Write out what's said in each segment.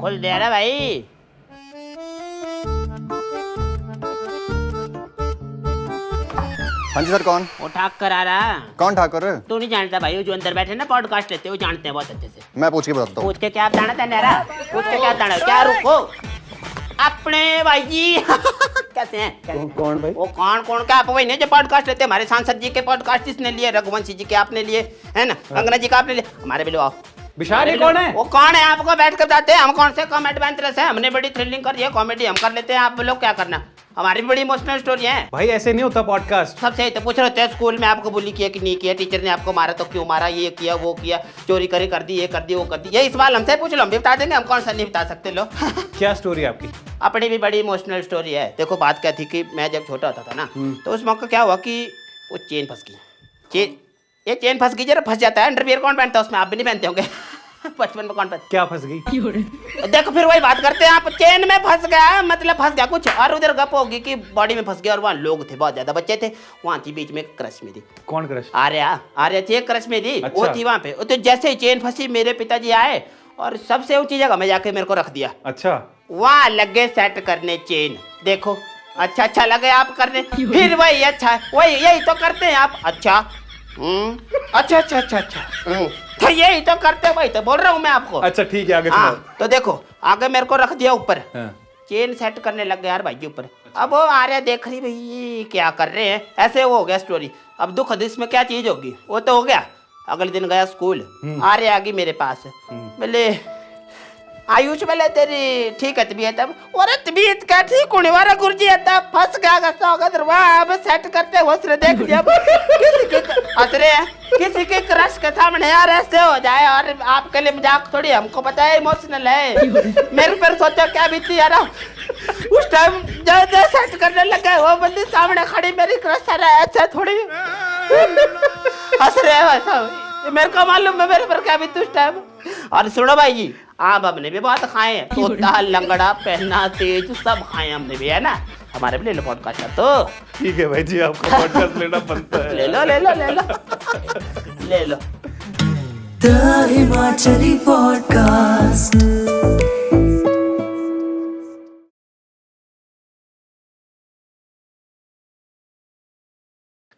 खोल दे रहा भाई। हाँ जी सर, कौन? वो ठाकर आ रहा। कौन ठाकर? तू नहीं जानता भाई, वो जो अंदर बैठे ना पॉडकास्ट लेते, वो जानते हैं बहुत अच्छे से। मैं पूछ के बताता हूँ। पूछ के क्या बताना था नारा? पूछ के क्या बताना? क्या रुको अपने भाई जी कैसे हैं? कौन भाई? वो कौन क्या आप वही नहीं जो पॉडकास्ट लेते? हमारे सांसद जी के पॉडकास्ट इसने लिए, रघुवंशी जी के आपने लिए, है ना, अंगना जी का आपने लिए, हमारे भी लो आओ। विशाल ये कौन है? वो कौन है? आपको बैठ कर बताते हैं हम कौन से कॉमेडी एडवेंचरस है। हमने बड़ी थ्रिलिंग कर दी है कॉमेडी, हम कर लेते हैं, आप लोग क्या करना? हमारी भी बड़ी इमोशनल स्टोरी है। भाई ऐसे नहीं होता पॉडकास्ट। सबसे तो पूछ रहे थे स्कूल में आपको बुली किया कि नहीं किया, टीचर ने आपको मारा तो क्यों मारा, ये किया वो किया, चोरी करे कर दी, ये कर दी वो कर दी, यही सवाल हमसे पूछ लो, हम भी बता देंगे, हम कौन सा नहीं बता सकते लो। क्या स्टोरी है आपकी? अपनी भी बड़ी इमोशनल स्टोरी है। देखो बात क्या थी कि मैं जब छोटा होता था ना, तो उस मौका क्या हुआ कि वो चेन फंस गई। ये चेन फंस गई, जरा फंस जाता है, अंडरवियर कौन पहनता है उसमें? आप भी नहीं पहनते होंगे। बचपन में कौन पहनता? क्या फंस गई? देखो फिर वही बात करते हैं, आप चेन में फंस गया मतलब फंस गया कुछ, और उधर गप होगी कि बॉडी में फंस गया, और वहाँ लोग थे, बहुत ज्यादा बच्चे थे, वहाँ थी बीच में क्रश में थी। कौन क्रश? आर्या थी, एक क्रश में थी। अच्छा। वो थी वहाँ पे। तो जैसे ही चेन फंसी, मेरे पिताजी आए और सबसे ऊंची जगह में जाके मेरे को रख दिया। अच्छा। वहाँ लगे सेट करने चेन। देखो अच्छा लगे आप करने, फिर वही अच्छा वही यही तो करते हैं आप। अच्छा अच्छा तो यही तो करते हैं, वही तो बोल रहा हूँ मैं आपको। अच्छा ठीक है, आगे हाँ सुनाओ। तो देखो आगे मेरे को रख दिया ऊपर, हाँ। चेन सेट करने लग गया यार भाई जी ऊपर। अब वो आ रहा देख रही भाई ये क्या कर रहे हैं, ऐसे वो हो गया स्टोरी। अब दुख इसमें क्या चीज होगी, वो तो हो गया। अगले दिन गया स्कूल, आ रहे आ गई मेरे पास, बोले आयुष बोले तेरी ठीक है तबीयत? अब अरे तबीयत क्या ठीक होने वाला गुरुजी, तब फंस गया गस्सा होगा वहाँ। अब सेट करते हंस रहे, देख जब किसी के हंस रहे हैं, किसी के क्रश के सामने यार ऐसे हो जाए, और आपके लिए मजाक थोड़ी, हमको पता है इमोशनल है। मेरे पर सोचो क्या बीती यार। उस टाइम जब सेट करने लगे, वो बंदी सामने खड़ी मेरी क्रश है, ऐसे थोड़ी हंस रहे हैं, मेरे को मालूम है मेरे पर क्या बीती उस टाइम। और सुनो भाई जी, आप हमने भी बहुत खाए हैं, तोता लंगड़ा पहना तेज सब खाए हमने भी, है ना। हमारे भी ले लो पॉडकास्ट तो। ठीक है भाई जी, आपका पॉडकास्ट लेना बनता है। ले लो ले लो। The Himachali podcast.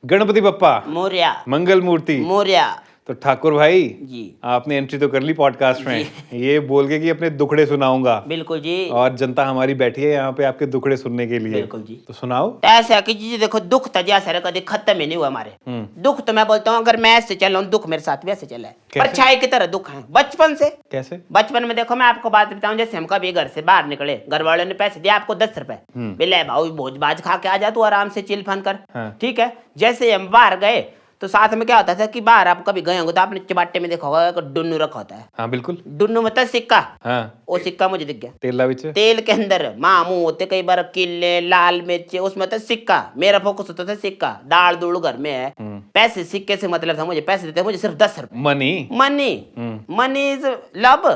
गणपति बप्पा मोरिया मंगल मूर्ति। मोरिया। तो ठाकुर भाई जी आपने एंट्री तो कर ली पॉडकास्ट में, ये बोल के कि अपने दुखड़े सुनाऊंगा। बिल्कुल जी। और जनता हमारी बैठी है यहाँ पे आपके दुखड़े सुनने के लिए। बिल्कुल जी। तो सुनाओ। ऐसा कि जी देखो, दुख तजिया सर कभी खत्म ही नहीं हुआ हमारे। दुख तो मैं बोलता हूँ, अगर मैं ऐसे चल रहा हूँ, दुख मेरे साथ भी ऐसे चला है, परछाई की तरह दुख है बचपन से। कैसे? बचपन में देखो मैं आपको बात बताऊं, जैसे हम कभी घर से बाहर निकले, घर वालों ने पैसे दिया आपको 10 रुपए, बोले भाई भोज बाज खा के आ जा तू आराम से चिल फन कर। हाँ। ठीक है, जैसे हम बाहर गए तो साथ में क्या होता था कि बाहर आप कभी गए होंगे तो आपने चबाटे में देखा होगा डुन्नू रखा होता है। हाँ बिल्कुल। डुन्नू मतलब सिक्का। हाँ। वो सिक्का मुझे दिख गया। तेला बिच तेल के अंदर मामू होते कई बार, किले लाल मिर्च, उसमें तो सिक्का। मेरा फोकस होता था सिक्का, दाल दूल घर में है, पैसे सिक्के से मतलब था, मुझे पैसे देते मुझे सिर्फ 10 रुपए। मनी इज लव,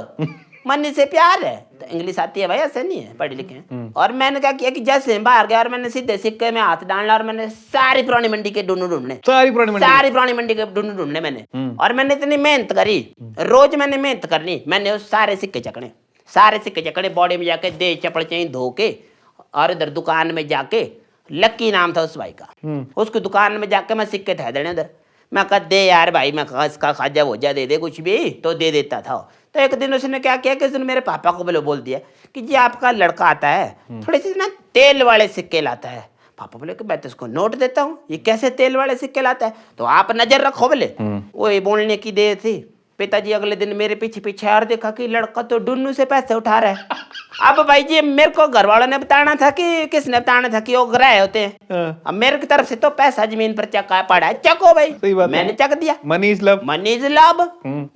मनी से प्यार है। तो इंग्लिश आती है भाई, ऐसे नहीं है, पढ़े लिखे हैं। और मैंने क्या किया कि जैसे बाहर गया और मैंने सीधे सिक्के में हाथ डालना, और मैंने सारी पुरानी मंडी के डुन्नू ढूंढने, सारी पुरानी मंडी के डुन्नू ढूंढने मैंने। और मैंने इतनी मेहनत करी, रोज मैंने मेहनत करनी, मैंने उस सारे सिक्के चकड़े बॉडी में जाके दे चपड़ चाहिए धो के, और इधर दुकान में जाके, लक्की नाम था उस भाई का, उसकी दुकान में जाके मैं सिक्के ठह देने उधर। मैं कहा दे यार भाई, मैं कहा इसका खाजा भोजा दे दे कुछ भी, तो दे देता था। तो एक दिन उसने क्या किया कि उसने मेरे पापा को बोल दिया कि जी आपका लड़का आता है, थोड़े से ना तेल वाले सिक्के लाता है। पापा बोले कि मैं तो उसको नोट देता हूँ, ये कैसे तेल वाले सिक्के लाता है, तो आप नजर रखो बोले। वो ये बोलने की देर थी, पिताजी अगले दिन मेरे पीछे और देखा कि लड़का तो डुन्नू से पैसे उठा रहा है। अब भाई जी मेरे को घर वालों ने बताना था कि किसने बताना था कि वो ग्रह होते हैं। अब मेरे की तरफ से तो पैसा जमीन पर चका पड़ा है, चको भाई। मैंने चक दिया। मनी इज लव,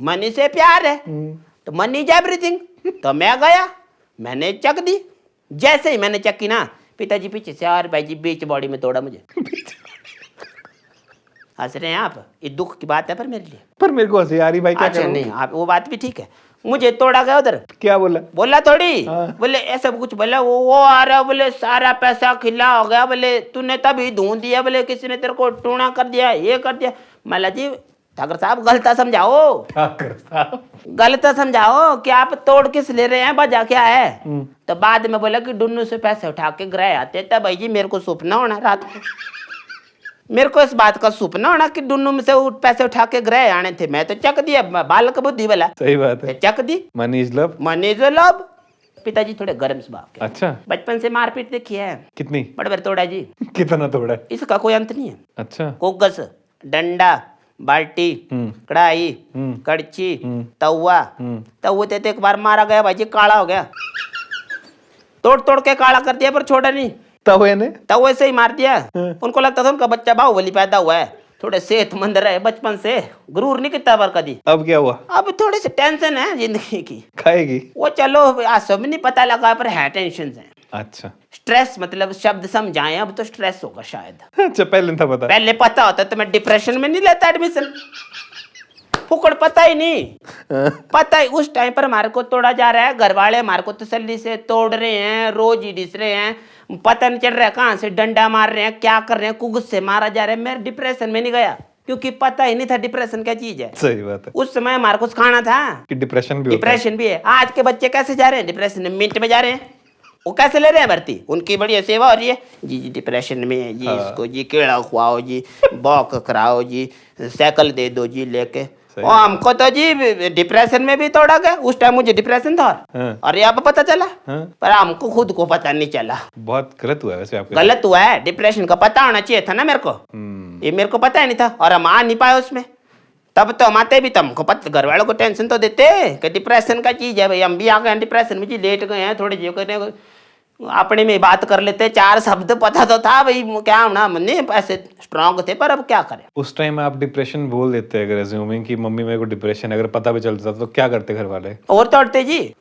मनी से प्यार है, तो मनी इज एवरीथिंग। तो मैं गया, मैंने चक दी। जैसे ही मैंने चकी ना, पिताजी पीछे से और भाई जी बीच बॉडी में तोड़ा मुझे। हंस रहे हैं आप, ये दुख की बात है पर मेरे लिए। पर मेरे को हंसी आ रही भाई, क्या अच्छा नहीं, आप वो बात भी ठीक है। मुझे तोड़ा गया उधर। क्या बोला थोड़ी बोले ऐसा कुछ बोला, वो आ रहा बोले सारा पैसा खिला हो गया, बोले तूने तभी ढूंढ दिया, बोले किसी ने तेरे को टूणा कर दिया, ये कर दिया। मला जी ठाकर साहब गलत समझाओ, ठाकर साहब गलत समझाओ कि आप तोड़ किस ले रहे हैं, वजह क्या है। तो बाद में बोला कि डुन्नू से पैसे उठा के ग्रह आते। तब भाई जी मेरे को सपना होना रात को, मेरे को इस बात का सपना होना कि डुन्नू में से पैसे उठा के ग्रह आने थे। मैं तो चक दिया, बालक बुद्धि वाला, सही बात है। चक दी। Money is love. मनी जो लब। पिताजी थोड़े गर्म स्वभाव के, अच्छा, बचपन से मारपीट देखी है, कितनी? बड़े बड़े तोड़ा जी, कितना तोड़ा है? इसका कोई अंत नहीं है। अच्छा, कोगस, डंडा, बाल्टी, कढ़ाई, कड़ची, तवा, तवे ते एक बार मारा गया भाई जी, काला हो गया, तोड़ तोड़ के काला कर दिया पर छोड़ा नहीं। तवे ने तवे से ही मार दिया। उनको लगता था उनका बच्चा बाहुबली पैदा हुआ है, थोड़े सेहतमंद रहे बचपन से, गुरूर नहीं कितना बार कभी। अब क्या हुआ? अब थोड़ी सी टेंशन है जिंदगी की, खाएगी? वो चलो आज सब नहीं पता लगा पर है, टेंशन है। अच्छा, स्ट्रेस मतलब शब्द समझाएं, अब तो स्ट्रेस होगा शायद। अच्छा पहले नहीं था पता? पहले पता होता तो मैं डिप्रेशन में नहीं लेता एडमिशन, फुकड़ पता ही नहीं। पता ही उस टाइम पर हमारे को तोड़ा जा रहा है, घर वाले हमारे को तसल्ली से तोड़ रहे हैं, रोज ही डिस रहे हैं, पता नहीं चल रहा है कहाँ से डंडा मार रहे हैं, क्या कर रहे हैं, कुगुस से मारा जा रहा है। मैं डिप्रेशन में नहीं गया क्योंकि पता ही नहीं था डिप्रेशन क्या चीज है। सही बात है। उस समय हमारे को सिखाना था कि डिप्रेशन भी होता है। डिप्रेशन भी है। आज के बच्चे कैसे जा रहे हैं डिप्रेशन में, मिनट में जा रहे हैं। वो कैसे ले रहे हैं भर्ती, उनकी बड़ी सेवा हो रही है जी, जी डिप्रेशन में है जी, इसको जी केड़ा खुआओ जी, वॉक कराओ जी, साइकिल दे दो जी लेके। और हमको तो जी डिप्रेशन में भी तोड़ा गया, उस टाइम मुझे डिप्रेशन था। और अब पता चला, पर हमको खुद को पता नहीं चला। बहुत गलत हुआ है वैसे आपके। गलत हुआ है, डिप्रेशन का पता होना चाहिए था ना मेरे को, ये मेरे को पता ही नहीं था और हम आ नहीं पाए उसमें। तब तो हम आते भी तो हमको पता, घर वालों को टेंशन तो देते कि डिप्रेशन का चीज है भाई, हम भी आ गए डिप्रेशन में जी, लेट गए हैं थोड़े, जो करने अपने में बात कर लेते, चार शब्द पता तो था भाई क्या होना, मन्ने ऐसे स्ट्रांग थे, पर अब क्या करें। उस टाइम आप डिप्रेशन बोल देते अगर एज्यूमिंग कि मम्मी मेरे को डिप्रेशन, अगर पता भी चलता तो क्या करते घर वाले? और तोड़ते जी,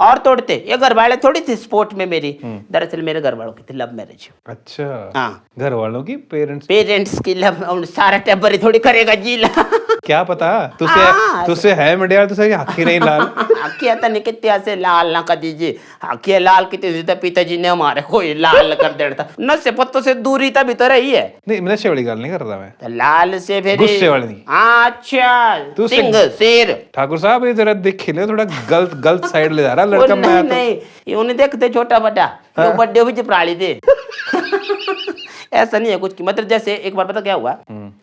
और तोड़ते। ये घर वाले थोड़ी थी सपोर्ट में मेरी, दरअसल मेरे घर वालों की थी लव मैरिज। अच्छा, हाँ, घर वालों की? पेरेंट्स की लव, सारा टेबर ही थोड़ी करेगा जी। क्या पता, तुझसे है मिडिया, तुझसे आँखें नहीं लाल। आँखें तो नहीं कितने से लाल ना कर दीजिए, आँखें लाल कितने तो पिताजी ने हमारे को लाल कर देता, नशे पत्तों से दूरी तभी तो रही है। नहीं नशे वाली गल नहीं कर रहा मैं, तो लाल से फिर गुस्से वाली नहीं। अच्छा, सिंह शेर। ठाकुर साहब ये जरा देख ले, थोड़ा गलत साइड ले जा रहा लड़का। मैं नहीं, ये उन्हें देखते छोटा बड़ा, वो बड्डे भी चिपराली थे। ऐसा नहीं है कुछ की, मतलब जैसे एक बार पता क्या हुआ,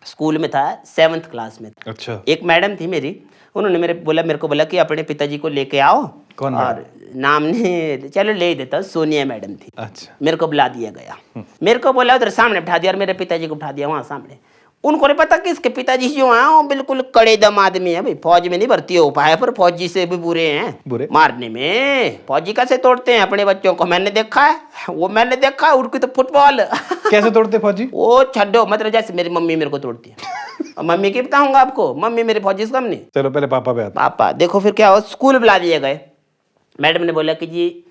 स्कूल में था 7th क्लास में। अच्छा, एक मैडम थी मेरी, उन्होंने मेरे को बोला कि अपने पिताजी को लेके आओ। कौन और नाम नहीं, चलो ले ही देता, सोनिया मैडम थी। अच्छा, मेरे को बुला दिया गया, मेरे को बोला उधर सामने बिठा दिया और मेरे पिताजी को बिठा दिया वहां सामने। उनको नहीं पता कि इसके पिताजी जो हैं वो बिल्कुल कड़े दम आदमी है भाई, फौज में नहीं भर्ती हो पाए पर फौजी से भी बुरे हैं, बुरे मारने में। फौजी कैसे तोड़ते हैं अपने बच्चों को, मैंने देखा है, वो मैंने देखा है, उनकी तो फुटबॉल। कैसे तोड़ते फौजी? वो छड्डो, मतलब जैसे मेरी मम्मी मेरे को तोड़ती है, और मम्मी की बताऊंगा आपको, मम्मी मेरे फौजी से कम नहीं। चलो पहले पापा पे आता। पापा देखो फिर क्या हो, स्कूल बुला दिए गए। मैडम ने बोला कि जी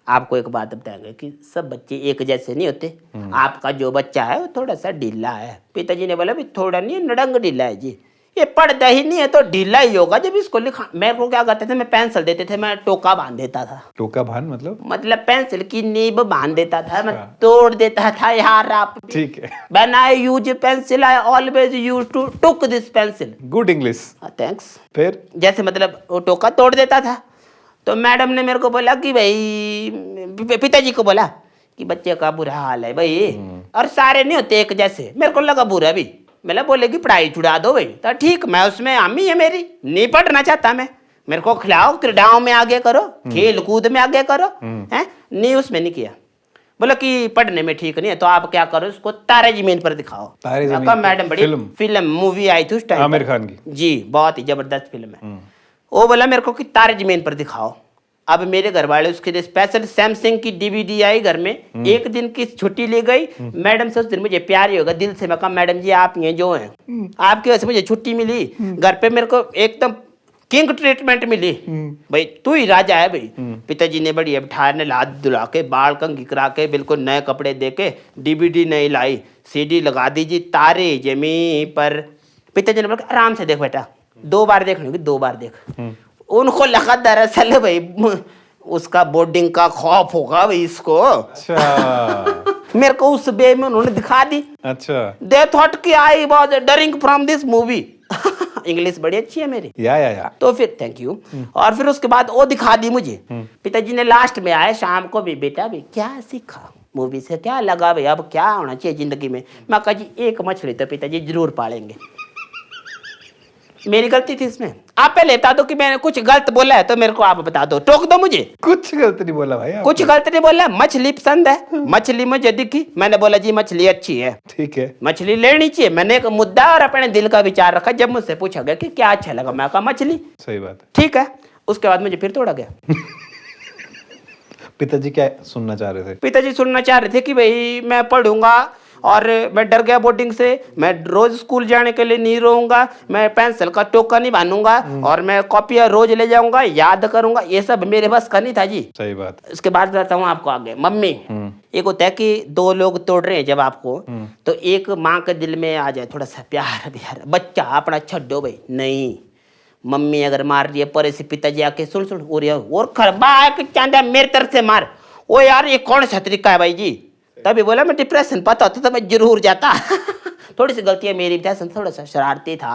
आपको एक बात बताएंगे कि सब बच्चे एक जैसे नहीं होते, आपका जो बच्चा है वो थोड़ा सा ढीला है। पिताजी ने बोला भी थोड़ा नहीं, नड़ंग ढीला है जी, ये पढ़ता ही नहीं है तो ढीला ही होगा। जब इसको लिखा, मेरे को क्या करते थे, मैं पेंसिल देते थे, मैं टोका बांध देता था। टोका बांध मतलब पेंसिल की नीब बांध देता था, मैं तोड़ देता था यार। आप ठीक है। When I use pencil I always use to took this pencil. Good English. Thanks. फिर जैसे मतलब वो टोका तोड़ देता था, तो मैडम ने मेरे को बोला कि भाई, पिताजी को बोला कि बच्चे का बुरा हाल है भाई, और सारे नहीं होते एक जैसे। मेरे को लगा बुरा भी, मैं बोले कि पढ़ाई छुड़ा दो भाई, तो ठीक, मैं उसमें आमी है मेरी, नहीं पढ़ना चाहता मैं, मेरे को खिलाओ, क्रीडाओं में आगे करो, खेल कूद में आगे करो, हैं नहीं, उसमें नहीं किया। बोला कि पढ़ने में ठीक नहीं है तो आप क्या करो, उसको तारे जमीन पर दिखाओ। तारे जमीन पर मैडम बड़ी फिल्म मूवी आई थी उस टाइम, आमिर खान की जी, बहुत ही जबरदस्त फिल्म है। वो बोला मेरे को कि तारे जमीन पर दिखाओ। अब मेरे घर वाले उसके लिए स्पेशल सैमसंग की DVD आई घर में, एक दिन की छुट्टी ले गई। मैडम से उस दिन मुझे प्यार ही होगा दिल से, मैं कहा मैडम जी आप ये जो हैं, आपकी वजह से मुझे छुट्टी मिली, घर पे मेरे को एकदम किंग ट्रीटमेंट मिली, भाई तू ही राजा है भाई। पिताजी ने बढ़िया बिठाया, ने लाद दुला के, बाल कंघी करा के, बिल्कुल नए कपड़े दे के, DVD नहीं लाई, CD लगा दीजिए तारे जमीन पर। पिताजी ने बोला आराम से देख बेटा, 2 बार देखनी होगी, 2 बार देख। उनको लगा दरअसल भाई उसका बोर्डिंग का खौफ होगा भाई इसको। अच्छा। मेरे को उस वे में उन्होंने दिखा दी। अच्छा। दे थॉट कि I was during from this movie. English बड़ी अच्छी है मेरी। या तो फिर थैंक यू। और फिर उसके बाद वो दिखा दी मुझे। पिताजी ने लास्ट में आए शाम को भी, बेटा भी क्या सीखा मूवी से, क्या लगा भाई, अब क्या होना चाहिए जिंदगी में। मैं कहा जी एक मछली तो पिताजी जरूर पालेंगे। मेरी गलती थी इसमें। आप पहले बता दो कि मैंने कुछ गलत बोला है तो मेरे को आप बता दो, टोक दो मुझे। कुछ गलत नहीं बोला भाई, कुछ गलत नहीं बोला। मछली पसंद है, मछली मुझे दिखी, मैंने बोला जी मछली अच्छी है, ठीक है। मछली लेनी चाहिए। मैंने एक मुद्दा और अपने दिल का विचार रखा। जब मुझसे पूछा गया कि क्या अच्छा लगा, मैं कहा मछली। सही बात है। ठीक है। उसके बाद मुझे फिर तोड़ा गया। पिताजी क्या सुनना चाह रहे थे? पिताजी सुनना चाह रहे थे कि भाई मैं पढ़ूंगा, और मैं डर गया बोर्डिंग से, मैं रोज स्कूल जाने के लिए नहीं रहूंगा, मैं पेंसिल का टोका नहीं बांधूंगा, और मैं कॉपियां रोज ले जाऊंगा, याद करूंगा। ये सब मेरे बस का नहीं था जी। सही बात। इसके बाद बताता हूँ आपको आगे। मम्मी, एक होता है कि दो लोग तोड़ रहे हैं जब आपको, तो एक माँ के दिल में आ जाए थोड़ा सा प्यार प्यार, बच्चा अपना छड्डो भाई। नहीं, मम्मी अगर मार रही है पर से पिताजी आके सुन सुन और खरबा चांदा मेरी तरफ से मार, ओ यार ये कौन सा तरीका है भाई जी। तभी बोला मैं डिप्रेशन पता होता तो मैं जरूर जाता। थोड़ी सी गलती है मेरी, थोड़ा सा शरारती था,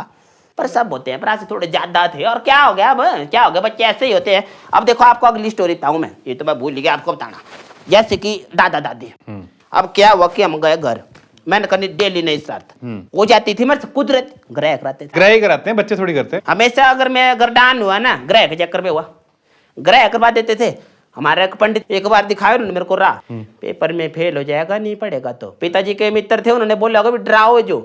पर सब होते हैं, पर आज थोड़े ज्यादा थे। और क्या हो गया, अब क्या हो गया, बच्चे ऐसे ही होते हैं। अब देखो आपको अगली स्टोरी बताऊं मैं, ये तो मैं भूल गया आपको बताना। जैसे कि दादा दादी, अब क्या हुआ कि हम गए घर, मैंने करनी डेली नहीं शरारत हो जाती थी मेरे से, कुदरत ग्रह कराते थे। ग्रह कराते हैं बच्चे, थोड़ी करते हैं हमेशा। अगर मैं गर्दान हुआ ना, ग्रह के चक्कर में हुआ, ग्रह करवा देते थे। हमारा एक पंडित एक बार दिखाया उन्होंने मेरे को, राह पेपर में फेल हो जाएगा नहीं पढ़ेगा तो। पिताजी के मित्र थे, उन्होंने बोला होगा डराओ जो,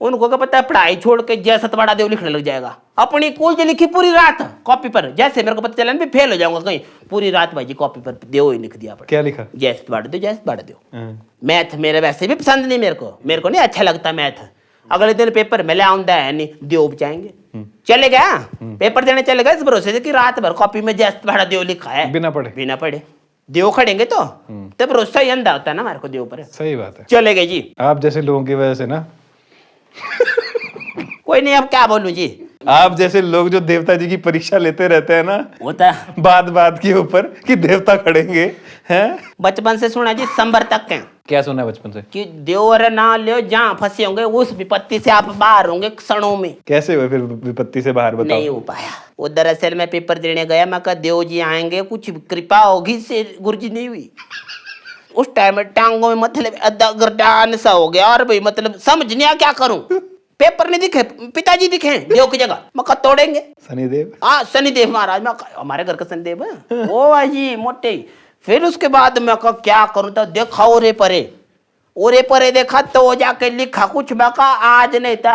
उनको क्या पता है पढ़ाई छोड़ के जैसा बड़ा देव लिखने लग जाएगा। अपनी कुछ लिखी पूरी रात कॉपी पर, जैसे मेरे को पता चला ना फेल हो जाऊंगा कहीं, पूरी रात भाई जी कॉपी पर देव ही लिख दिया। क्या लिखा? जैसे बढ़ दो, जैसे बढ़ दो। मैथ मेरे वैसे भी पसंद नहीं, मेरे को नहीं अच्छा लगता मैथ। अगले दिन पेपर में ले आऊंदा है नहीं, देव बचाएंगे। चले गया पेपर देने, चले गए इस भरोसे से कि रात भर कॉपी में जैसे बड़ा देव लिखा है, बिना पढ़े देव खड़ेंगे तो भरोसा ही अंधा होता है ना हमारे को देव पर। सही बात है। चले गए जी। आप जैसे लोगों की वजह से ना कोई नहीं, अब क्या बोलूं जी। आप जैसे लोग जो देवता जी की परीक्षा लेते रहते हैं ना, होता बात के ऊपर कि देवता खड़ेंगे हैं। बचपन से सुना जी, संबर तक के क्या सुना है बचपन से? कि देवर ना ले, जहाँ फंसे होंगे उस विपत्ति से आप बाहर होंगे क्षणों में। कैसे हुए फिर विपत्ति से बाहर, बताओ। नहीं हो पाया वो। दरअसल मैं पेपर देने गया, मैं कहा देव जी आएंगे, कुछ कृपा होगी से गुरुजी नहीं हुई। उस टाइम में टांगों में मतलब गर्दान सा हो गया, और भाई मतलब समझ नहीं आया क्या करूं। पेपर नहीं दिखे, पिताजी दिखे देव की जगह, मैं कहा तोड़ेंगे। शनिदेव? हाँ शनिदेव महाराज, मैं हमारे घर का शनिदेव है वो भाई मोटे। फिर उसके बाद मैं कहा क्या करूं, तो देखा ओरे परे देखा तो जाके लिखा कुछ, मैं कहा आज नहीं था।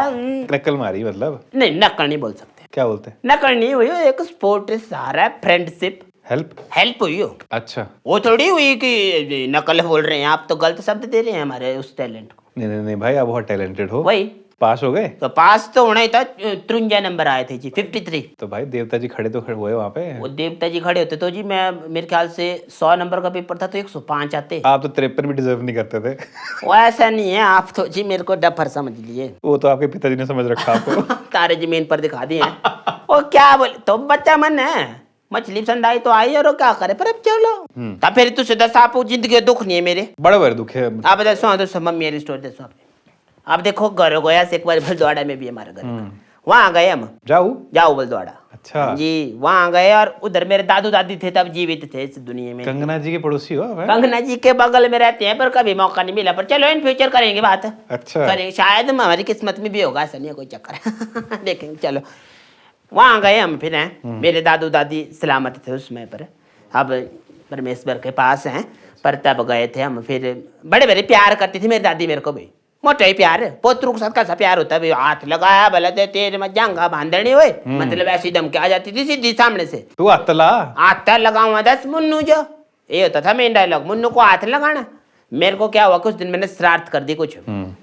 नकल मारी मतलब? नहीं नकल नहीं बोल सकते। क्या बोलते हैं? नकल नहीं हुई, एक स्पोर्ट सारा फ्रेंडशिप हेल्प हुई हो। अच्छा, वो थोड़ी हुई कि नकल बोल रहे हैं आप, तो गलत शब्द दे रहे हैं हमारे उस टैलेंट को। नहीं भाई, आप बहुत टैलेंटेड हो। वही पास हो गए? तो पास तो होना ही था, 53 नंबर आए थे जी, 53। तो भाई देवता जी खड़े तो खड़े हुए वहाँ पे। वो देवता जी खड़े होते तो जी, मैं मेरे ख्याल से 100 नंबर का पेपर था तो 105 आते। आप तो 53 भी डिजर्व नहीं करते थे। वो ऐसा नहीं है, आप तो जी मेरे को डफर समझ लिए। वो तो आपके पिताजी ने समझ रखा आपको। तारे जमीन पर दिखा दिए। वो क्या बोले, तो बच्चा मन है, मछली पसंद आई तो आई, और क्या करे, पर अब चलो। तब फिर तू सीधा साफ जिंदगी दुख नहीं है मेरे, बड़े दुख है। आप दसो मम्मी मेरी स्टोरी दसो। आप देखो घर गया से एक बार बलद्वाड़ा में भी हमारे घर, वहाँ गए हम। जाओ बलद्वाड़ा। अच्छा जी, वहाँ गए, और उधर मेरे दादू दादी थे, तब जीवित थे इस दुनिया में। कंगना जी के पड़ोसी हो? कंगना जी के बगल में रहते हैं, पर कभी मौका नहीं मिला, पर चलो इन फ्यूचर करेंगे बात। अच्छा करेंगे, शायद हमारी किस्मत में भी होगा, ऐसा नहीं है कोई चक्कर। देखेंगे, चलो वहाँ गए हम। फिर हैं मेरे दादू दादी सलामत थे उस समय पर, अब परमेश्वर के पास हैं, पर तब गए थे हम। फिर बड़े बड़े प्यार करती थी मेरी दादी मेरे को भी, मोटा ही प्यार है। पोतरू के साथ कैसा प्यार होता है, हाथ लगाया भले तेरे में जंगा बांधनी हुए, मतलब ऐसी धमकी आ जाती थी सीधी सामने से। तू हाथ लगाऊंगा 10 मुन्नू, जो ये होता था मेन डायलॉग, मुन्नू को हाथ लगाना। मेरे को क्या हुआ, कुछ दिन मैंने श्राद्ध कर दी कुछ।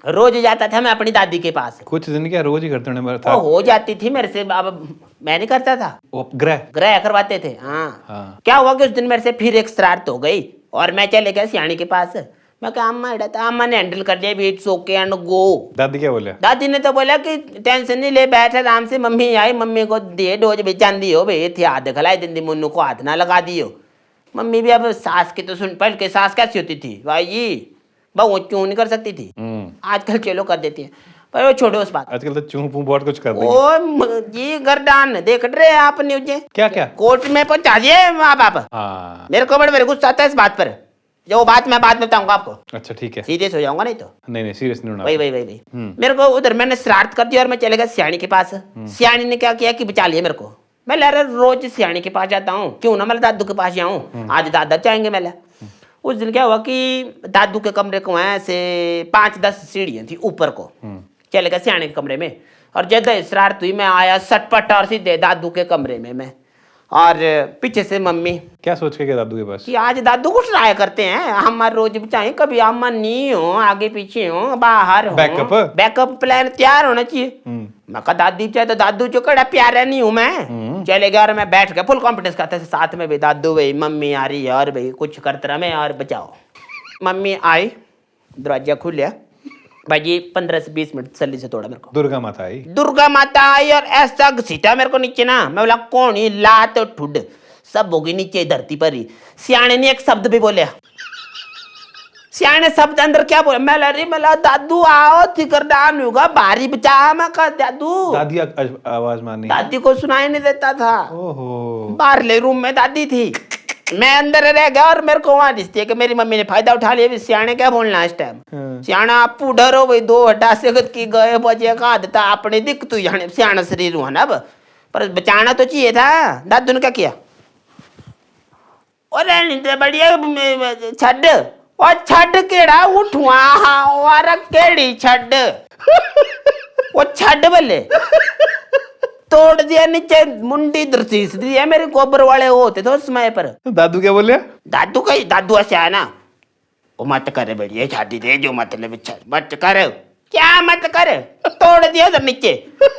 रोज जाता था मैं अपनी दादी के पास। कुछ दिन क्या रोज ही करते था? हो जाती थी मेरे से, अब मैं नहीं करता था, ग्रह करवाते थे। हाँ। क्या हुआ कि उस दिन मेरे से फिर एक श्राद्ध हो गई, और मैं चले गया सियाणी के पास। मैं कहा अम्मा ने हैंडल कर दिया, बीट सो के एंड गो। दादी क्या बोले? दादी ने तो बोला कि टेंशन नहीं ले, बैठ आराम से, मम्मी आई, मम्मी को दिए डोज भी चांदी हो भाई थी, हाथ खिलाई दिन मुन्नू को हाथ ना लगा दियो। मम्मी भी अब सास की तो सुन, पहले के सास कैसी होती थी भाई जी, बहु क्यों नहीं कर सकती थी, आजकल चलो कर देती है। पर वो छोड़ो उस बात। आजकल तो चूं पू बहुत कुछ कर देंगे। ओ जी गर्दान देख रहे हैं आप न्यूज क्या क्या? कोर्ट में पहुंचा दिए माँ बाप। हाँ मेरे को बड़े गुस्सा आता है इस बात पर, जो वो बात मैं बाद में बताऊंगा आपको। अच्छा ठीक है। सीरियस हो जाऊंगा नहीं तो। नहीं सीरियस नहीं होना। वही मेरे को उधर मैंने शरारत कर दी और मैं चले गया सियाणी के पास। सियाणी ने क्या किया कि बचा लिया मेरे को। मैं ले रहा रोज सियाणी के पास जाता हूँ, क्यों ना मैं दादू के पास जाऊँ, आज दादा चाहेंगे। मैं उस दिन क्या हुआ कि दादू के कमरे को ऐसे 5-10 सीढ़ियाँ थी ऊपर को, चले गए सियाणे के कमरे में। और जब शरारत हुई मैं आया सटपट और सीधे दादू के कमरे में मैं, और पीछे से मम्मी। क्या सोच के गए दादू के पास? कि आज दादू को ट्राई करते हैं, हमारे रोज बचाए, कभी अम्मा नहीं हो, आगे पीछे हो, बाहर हो, बैकअप प्लान तैयार होना चाहिए। मैं कहा दादी चाहे तो दादू जो कड़ा प्यारा नहीं हूँ मैं। चले गया और मैं बैठ गया फुल कॉन्फिडेंस करते साथ में भी दादू भाई मम्मी आ रही है और भाई कुछ करते रहा मैं और बचाओ। मम्मी आई, दरवाजा खुलिया, भाई 15 से 20 मिनट सल्ली से तोड़ा मेरे को। दुर्गा माता आई। दुर्गा माता आई और ऐसा घसीटा मेरे को नीचे ना, मैं बोला कौन ही लात ठुड सब होगी नीचे धरती पर ही। सियाने ने एक शब्द भी बोलिया, सियाने शब्द अंदर क्या बोला, मैं लरी मला दादू आओ तिकरदान होगा भारी बचा। मैं कहा दादू, दादी आवाज मारनी। दादी को सुनाई नहीं देता था। ओहो। बाहरले रूम में दादी थी, मैं अंदर रह गया और मेरे को वहां दिखती है कि मेरी मम्मी ने फायदा उठा लिया। सियाने क्या बोलना इस टाइम, सियाना आप डरो भाई 2 हटा से की गए बजे का आदता अपने दिख तू जाने सियाना शरीर हुआ ना, पर बचाना तो चाहिए था। दादू ने क्या किया, और बढ़िया छड़ और छड़ केड़ा उठवा और केड़ी छड़ वो छड़ बल्ले तोड़ दिया नीचे, मुंडी दरसीस दिया मेरे गोबर वाले होते थे उस समय पर। दादू क्या बोले? दादू ऐसे है ना, वो मत करे बढ़िया छाती दे जो मतलब मत कर, क्या मत कर, तोड़ दिया उधर नीचे।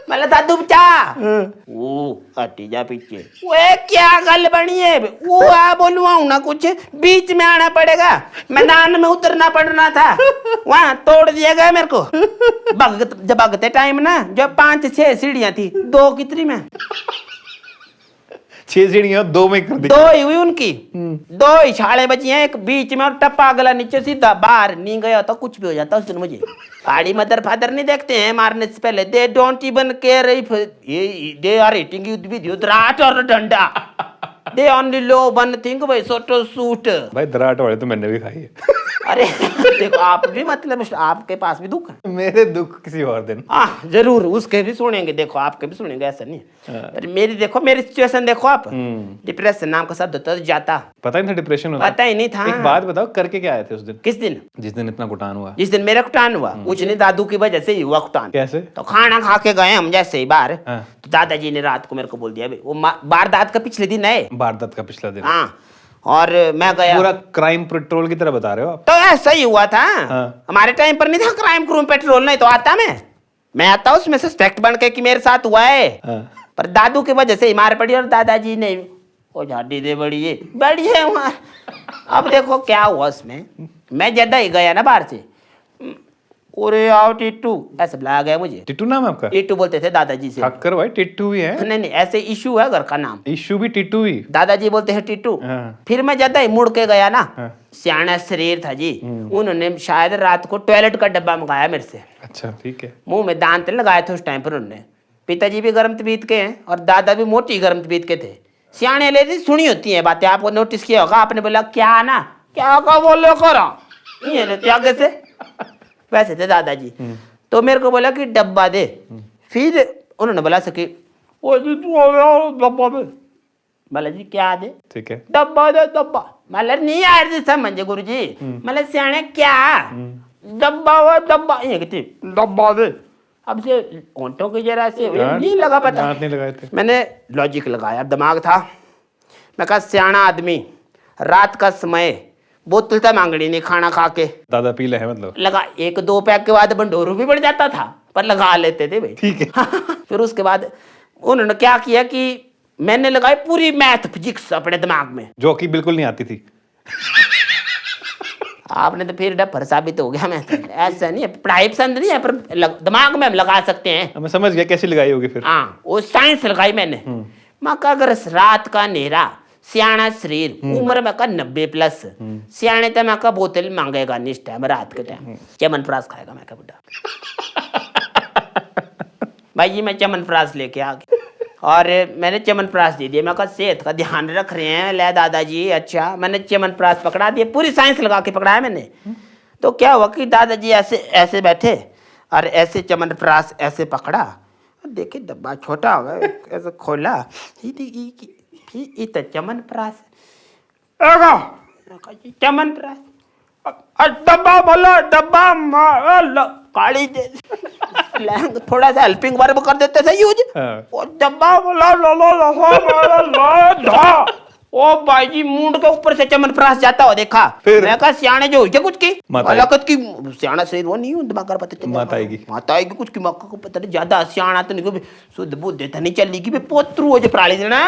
मतलब दादू बचा वो हटी जा पीछे। वो क्या गल बनी है, वो आ बोलूँ ना कुछ बीच में आना पड़ेगा, मैदान में उतरना पड़ना था, वहां तोड़ दिया गया मेरे को। जब भगते टाइम ना जब 5-6 सीढ़ियां थी, 2 कितनी में 6 सीढ़ियां 2 में कर दी। 2 ही हुई उनकी, 2 ही छाले बची हैं, एक बीच में और टप्पा अगला नीचे सीधा बाहर नहीं गया तो कुछ भी हो जाता उस दिन मुझे। आड़ी मदर फादर नहीं देखते हैं मारने से पहले, they don't even care if they are eating you with you दराट और डंडा, they only love one thing भाई सोटो सूट। भाई दराट वाले तो मैंने भी खाई है। अरे देखो आप भी मतलब आपके पास भी दुख है। मेरे दुख किसी और दिन। जरूर उसके भी सुनेंगे, देखो आपके भी सुनेंगे, ऐसा नहीं पर मेरी देखो, मेरी सिचुएशन देखो आप। डिप्रेशन नाम का शब्द होता जाता, पता ही नहीं था डिप्रेशन होता। पता ही नहीं था। एक बात बताओ, करके क्या आए थे उस दिन? किस दिन? जिस दिन इतना कुटान हुआ। जिस दिन मेरा कुटान हुआ, कुछ नहीं दादू की वजह से ही हुआ कुटान। कैसे? तो खाना खा के गए हम जैसे ही बाहर, तो दादाजी ने रात को मेरे को बोल दिया वो वारदात का पिछले दिन है, वारदात का पिछला दिन। हाँ, और मैं गया। पूरा क्राइम पेट्रोल की तरह बता रहे हो आप? तो ऐसा ही हुआ था। हमारे टाइम पर नहीं था क्राइम क्रूम पेट्रोल, नहीं तो आता मैं आता उसमें सस्पेक्ट बन के कि मेरे साथ हुआ है। पर दादू की वजह से ही मार पड़ी और दादाजी ने वो झाड़ी दे बड़ी है वहां। अब देखो क्या हुआ उसमें, मैं ज्यादा ही गया ना बाहर से, अरे आओ टिट्टू ऐसे बुलाया गया मुझे। टिट्टू नाम है आपका? टिट्टू बोलते थे दादाजी से। हक्कर भाई टिट्टू भी है? नहीं ऐसे इशू है घर का नाम, इशू भी टिट्टू ही, दादाजी बोलते हैं टिट्टू। फिर मैं ज्यादा ही मुड़ के गया ना, सियाना शरीर था जी, उन्होंने शायद रात को टॉयलेट का डब्बा मंगाया मेरे से। अच्छा ठीक है। मुंह में दांत लगाए थे उस टाइम पर उन्होंने। पिताजी भी गर्म तबीयत के हैं और दादा भी मोटी गर्म तबीयत के थे। सियाने लेती सुनी होती है बातें, आपको नोटिस किया होगा, आपने बोला क्या ना क्या का बोलो करो ये लेते आगे से, वैसे थे दादाजी। तो मेरे को बोला कि डब्बा दे, फिर उन्होंने बोला सकी डब्बा दे, बोला जी क्या दे? ठीक है डब्बा दे डब्बा। मतलब नहीं यार जी समझ गुरुजी, मतलब सियाने क्या डब्बा वो डब्बा ये कहती डब्बा दे। अब से ओंठों की जरा से नहीं लगा पता, नहीं लगाए थे। मैंने लॉजिक लगाया, दिमाग था। मैं कहा सियाना आदमी रात का समय बोतल तो मांगनी नहीं, खाना खा के दादा पी ले है मतलब लगा 1-2 पैक के बाद बंडोरू भी बढ़ जाता था, पर लगा लेते थे भाई। ठीक है। फिर उसके बाद उन्होंने क्या किया कि मैंने लगाई पूरी मैथ फिजिक्स अपने दिमाग में, जो कि बिल्कुल नहीं आती थी। आपने तो फिर डफर साबित हो गया। मैं ऐसा नहीं है, पढ़ाई पसंद नहीं है पर दिमाग में हम लगा सकते हैं। मैं समझ गया कैसे लगाई होगी फिर। हाँ वो साइंस लगाई मैंने। मैं कहा अगर रात का अंधेरा, सियाना शरीर, उम्र में का 90+, सियाने तो मैं का बोतल मांगेगा नहीं इस टाइम रात के टाइम, चमन प्रास खाएगा मैं का बुढ़ा। भाई जी मैं च्यवनप्राश लेके आ गया और मैंने च्यवनप्राश दे दिया। मैं कहा सेहत का ध्यान रख रहे हैं ले दादाजी। अच्छा मैंने च्यवनप्राश पकड़ा दिया, पूरी साइंस लगा के पकड़ाया मैंने। तो क्या हुआ कि दादाजी ऐसे ऐसे बैठे और ऐसे च्यवनप्राश ऐसे पकड़ा, देखे डब्बा छोटा होगा, ऐसे खोला, च्यवनप्राश च्यवनप्राश डब्बा बोलो डब्बा काली थोड़ा सा हेल्पिंग वर्ब कर देते थे यूज। और डब्बा बोला ओ भाई जी मुंड के ऊपर से च्यवनप्राश जाता हो देखा। मैं कहा सियाने जो हुई कुछ की मलाकत की सियाना से वो नहीं दिमाग कर पता माता आएगी कुछ की मक्का को पता नहीं ज्यादा सियाना तो नहीं शुद्ध बुद्ध था नहीं चली की पोतरू हो जो प्राणी देना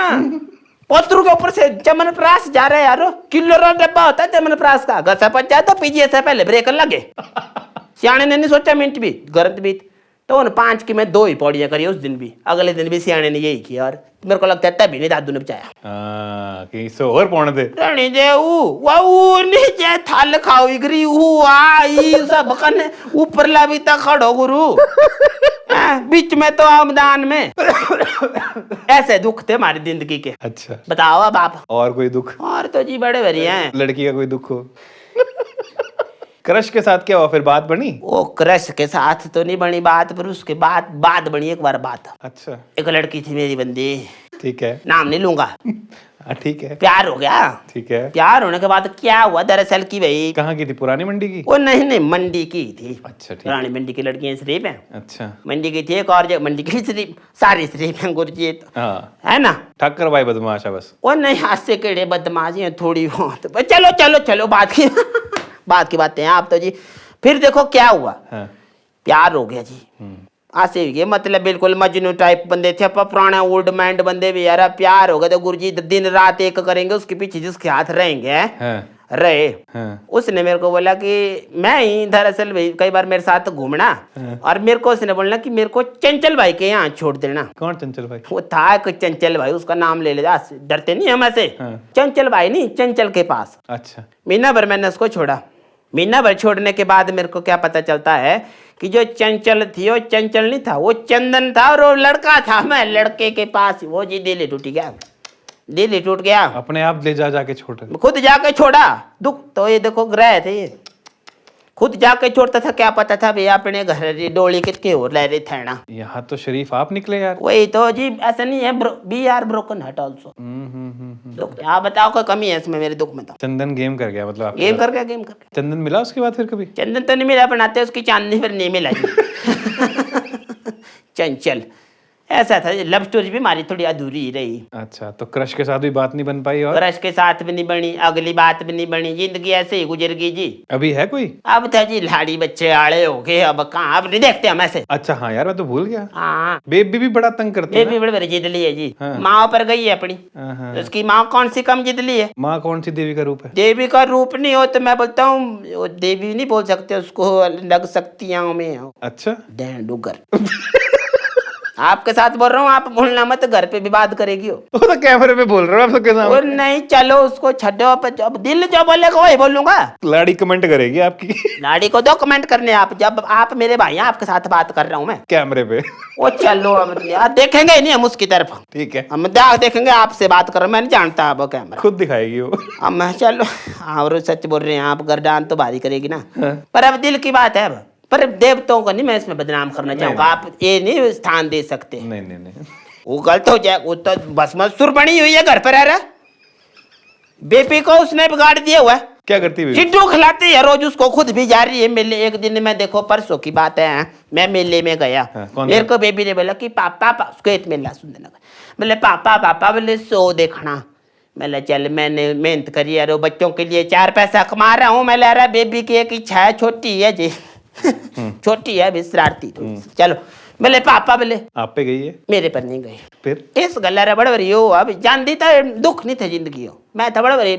पोतरू के ऊपर से च्यवनप्राश जा रहे यारो। किलो का डब्बा होता है च्यवनप्राश का, घसा पच जाए तो पीजिए से पहले ब्रेक लगे। सियाने ने नहीं सोचा मिनट भी गलत भी तो उन 5 की मैं 2 ही पौड़ियां करी उस दिन भी। अगले दिन भी सियाने ने यही किया और मेरे को लगता है तभी नहीं दादू ने बचाया। कि सो और पौने दे रानी दे वो नीचे थाल खाओ इगरी आई सब कने ऊपर ला भी तक खड़ो गुरु बीच में तो आमदान में ऐसे दुख थे हमारी जिंदगी के। अच्छा बताओ अब आप और कोई दुख? और तो जी बड़े बढ़िया हैं। लड़की का कोई दुख हो? क्रश के साथ क्या हुआ फिर, बात बनी? वो क्रश के साथ तो नहीं बनी बात, पर उसके बाद बात बनी एक बार बात। अच्छा एक लड़की थी मेरी बंदी, ठीक है नाम नहीं लूंगा। ठीक है प्यार हो गया। ठीक है प्यार होने के बाद क्या हुआ दरअसल की भाई कहाँ की थी, पुरानी मंडी की? वो नहीं मंडी की थी। अच्छा ठीक। पुरानी मंडी की लड़कियां शरीफ हैं। अच्छा मंडी की थी एक और जगह मंडी की शरीफ सारी शरीफ हैं गुरजीत है ना। ठक्कर भाई बदमाश है बस। वो नहीं हाथ से केड़े बदमाशी हैं थोड़ी बहुत। चलो चलो चलो बात की बातें हैं आप तो जी। फिर देखो क्या हुआ। हाँ। प्यार हो गया जी ऐसे ये मतलब बिल्कुल मजनू टाइप बंदे थे पुराने ओल्ड माइंड बंदे भी यार। प्यार हो गया तो गुरुजी दिन रात एक करेंगे उसके पीछे जिसके हाथ रहेंगे रहे। उसने मेरे को बोला कि मैं ही दरअसल भाई कई बार मेरे साथ घूमना और मेरे को उसने बोलना कि मेरे को चंचल भाई के यहाँ छोड़ देना। कौन चंचल भाई? वो था कोई चंचल भाई, उसका नाम ले लेगा डरते नहीं हम ऐसे। चंचल भाई नहीं चंचल के पास। अच्छा महीना भर मैंने उसको छोड़ा। महीना भर छोड़ने के बाद मेरे को क्या पता चलता है कि जो चंचल थी वो चंचल नहीं था, वो चंदन था और वो लड़का था। मैं लड़के के पास वो जी दिल टूट गया, दिल ही टूट गया। अपने आप ले जाके छोड़ा? खुद जाके छोड़ा। दुख तो ये देखो ग्रह थे ये, खुद जाके छोड़ता था। क्या पता था भैया अपने घर डोली कितके हो ले रही थे ना। यहाँ तो शरीफ आप निकले यार। वही तो जी ऐसा नहीं है be are broken heart also. दुख आप बताओ कोई कमी है इसमें मेरे दुख में? तो चंदन गेम कर गया मतलब? गेम कर गया। चंदन मिला उसके बाद फिर कभी? चंदन तो नहीं मिला, बनाते उसकी चांदनी फिर नहीं मिला जी। चंचल ऐसा था। लव स्टोरी भी हमारी थोड़ी अधूरी ही रही। अच्छा तो क्रश के साथ भी बात नहीं बन पाई? और क्रश के साथ भी नहीं बनी, अगली बात भी नहीं बनी, जिंदगी ऐसे ही गुजर गई जी। अभी है कोई? अब था जी लाड़ी बच्चे आड़े हो गए, अब कहाँ अब नहीं देखते हम ऐसे। अच्छा हाँ यार मैं तो भूल गया। हाँ बेबी भी बड़ा तंग करती है। बेबी बड़ी जिदली है जी। माँ पर गई है अपनी। तो उसकी माँ कौन सी कम जिदली है? माँ कौन सी देवी का रूप है? देवी का रूप नहीं हो तो मैं बोलता हूँ देवी नहीं बोल सकते उसको, लग शक्तियां में हो। अच्छा दैन डुगर। आपके साथ बोल रहा हूँ, आप बोलना मत, घर पे विवाद करेगी हो। वो तो कैमरे पे बोल रहा हूँ आप सबके सामने। नहीं चलो उसको छो, अब दिल जो बोलेगा वही बोलूंगा। लाड़ी कमेंट करेगी आपकी। लाड़ी को दो कमेंट करने आप, जब आप मेरे भाई आपके साथ बात कर रहा हूँ मैं कैमरे पे। वो चलो अब यार देखेंगे नहीं हम उसकी तरफ। ठीक है हम देखेंगे आपसे बात कर रहा हूँ, मैं नहीं जानता अब कैमरा खुद दिखाएगी वो। अब मैं चलो और सच बोल रहे हैं आप, गर्दान तो भारी करेगी ना। पर अब दिल की बात है। अब पर देवताओं को नहीं मैं इसमें बदनाम करना चाहूंगा, आप ये नहीं स्थान दे सकते। नहीं वो गलत हो जाए, वो तो बस मजदूर बनी हुई है घर पर रह रहा। बेबी को उसने बिगाड़ दिया हुआ है। क्या करती हुई? चिट्टू खिलाती है रोज उसको, खुद भी जा रही है मेले। एक दिन मैं देखो परसों की बात है, मैं मेले में गया। मेरे को बेबी ने बोला कि पापा उसको मेला सुनने लगा। बोले पापा बोले शो देखना। मैं चल मैंने मेहनत करी है बच्चों के लिए 4 पैसा कमा रहा हूँ। मैं ले रहा बेबी की एक इच्छा है, छोटी है जी छोटी है विश्रार्थी। चलो बोले पापा बोले आप पे गई है? मेरे पर नहीं गई। फिर इस गला बड़े बड़ी हो अब जान दी था, दुख नहीं था जिंदगी हो। मैं था बड़े बड़ी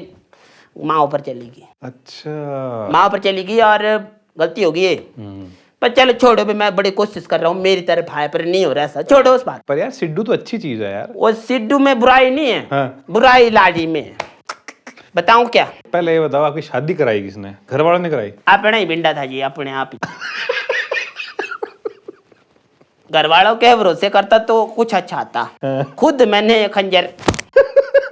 माँ पर चली गई। अच्छा माँ पर चली गई और गलती हो गई। पर चलो छोड़ो भी, मैं बड़ी कोशिश कर रहा हूँ मेरी तरफ आए पर नहीं हो रहा ऐसा, छोड़ो उस बात। पर यार सिड्डू तो अच्छी चीज है यार। वो सिड्डू में बुराई नहीं है। हाँ। बुराई लाड़ी में है। बताऊं क्या? पहले ये बताओ आपकी शादी कराई किसने? घर वालों ने कराई? अपना ही बिंडा था जी, अपने आप ही। घर वालों के भरोसे करता तो कुछ अच्छा आता। खुद मैंने खंजर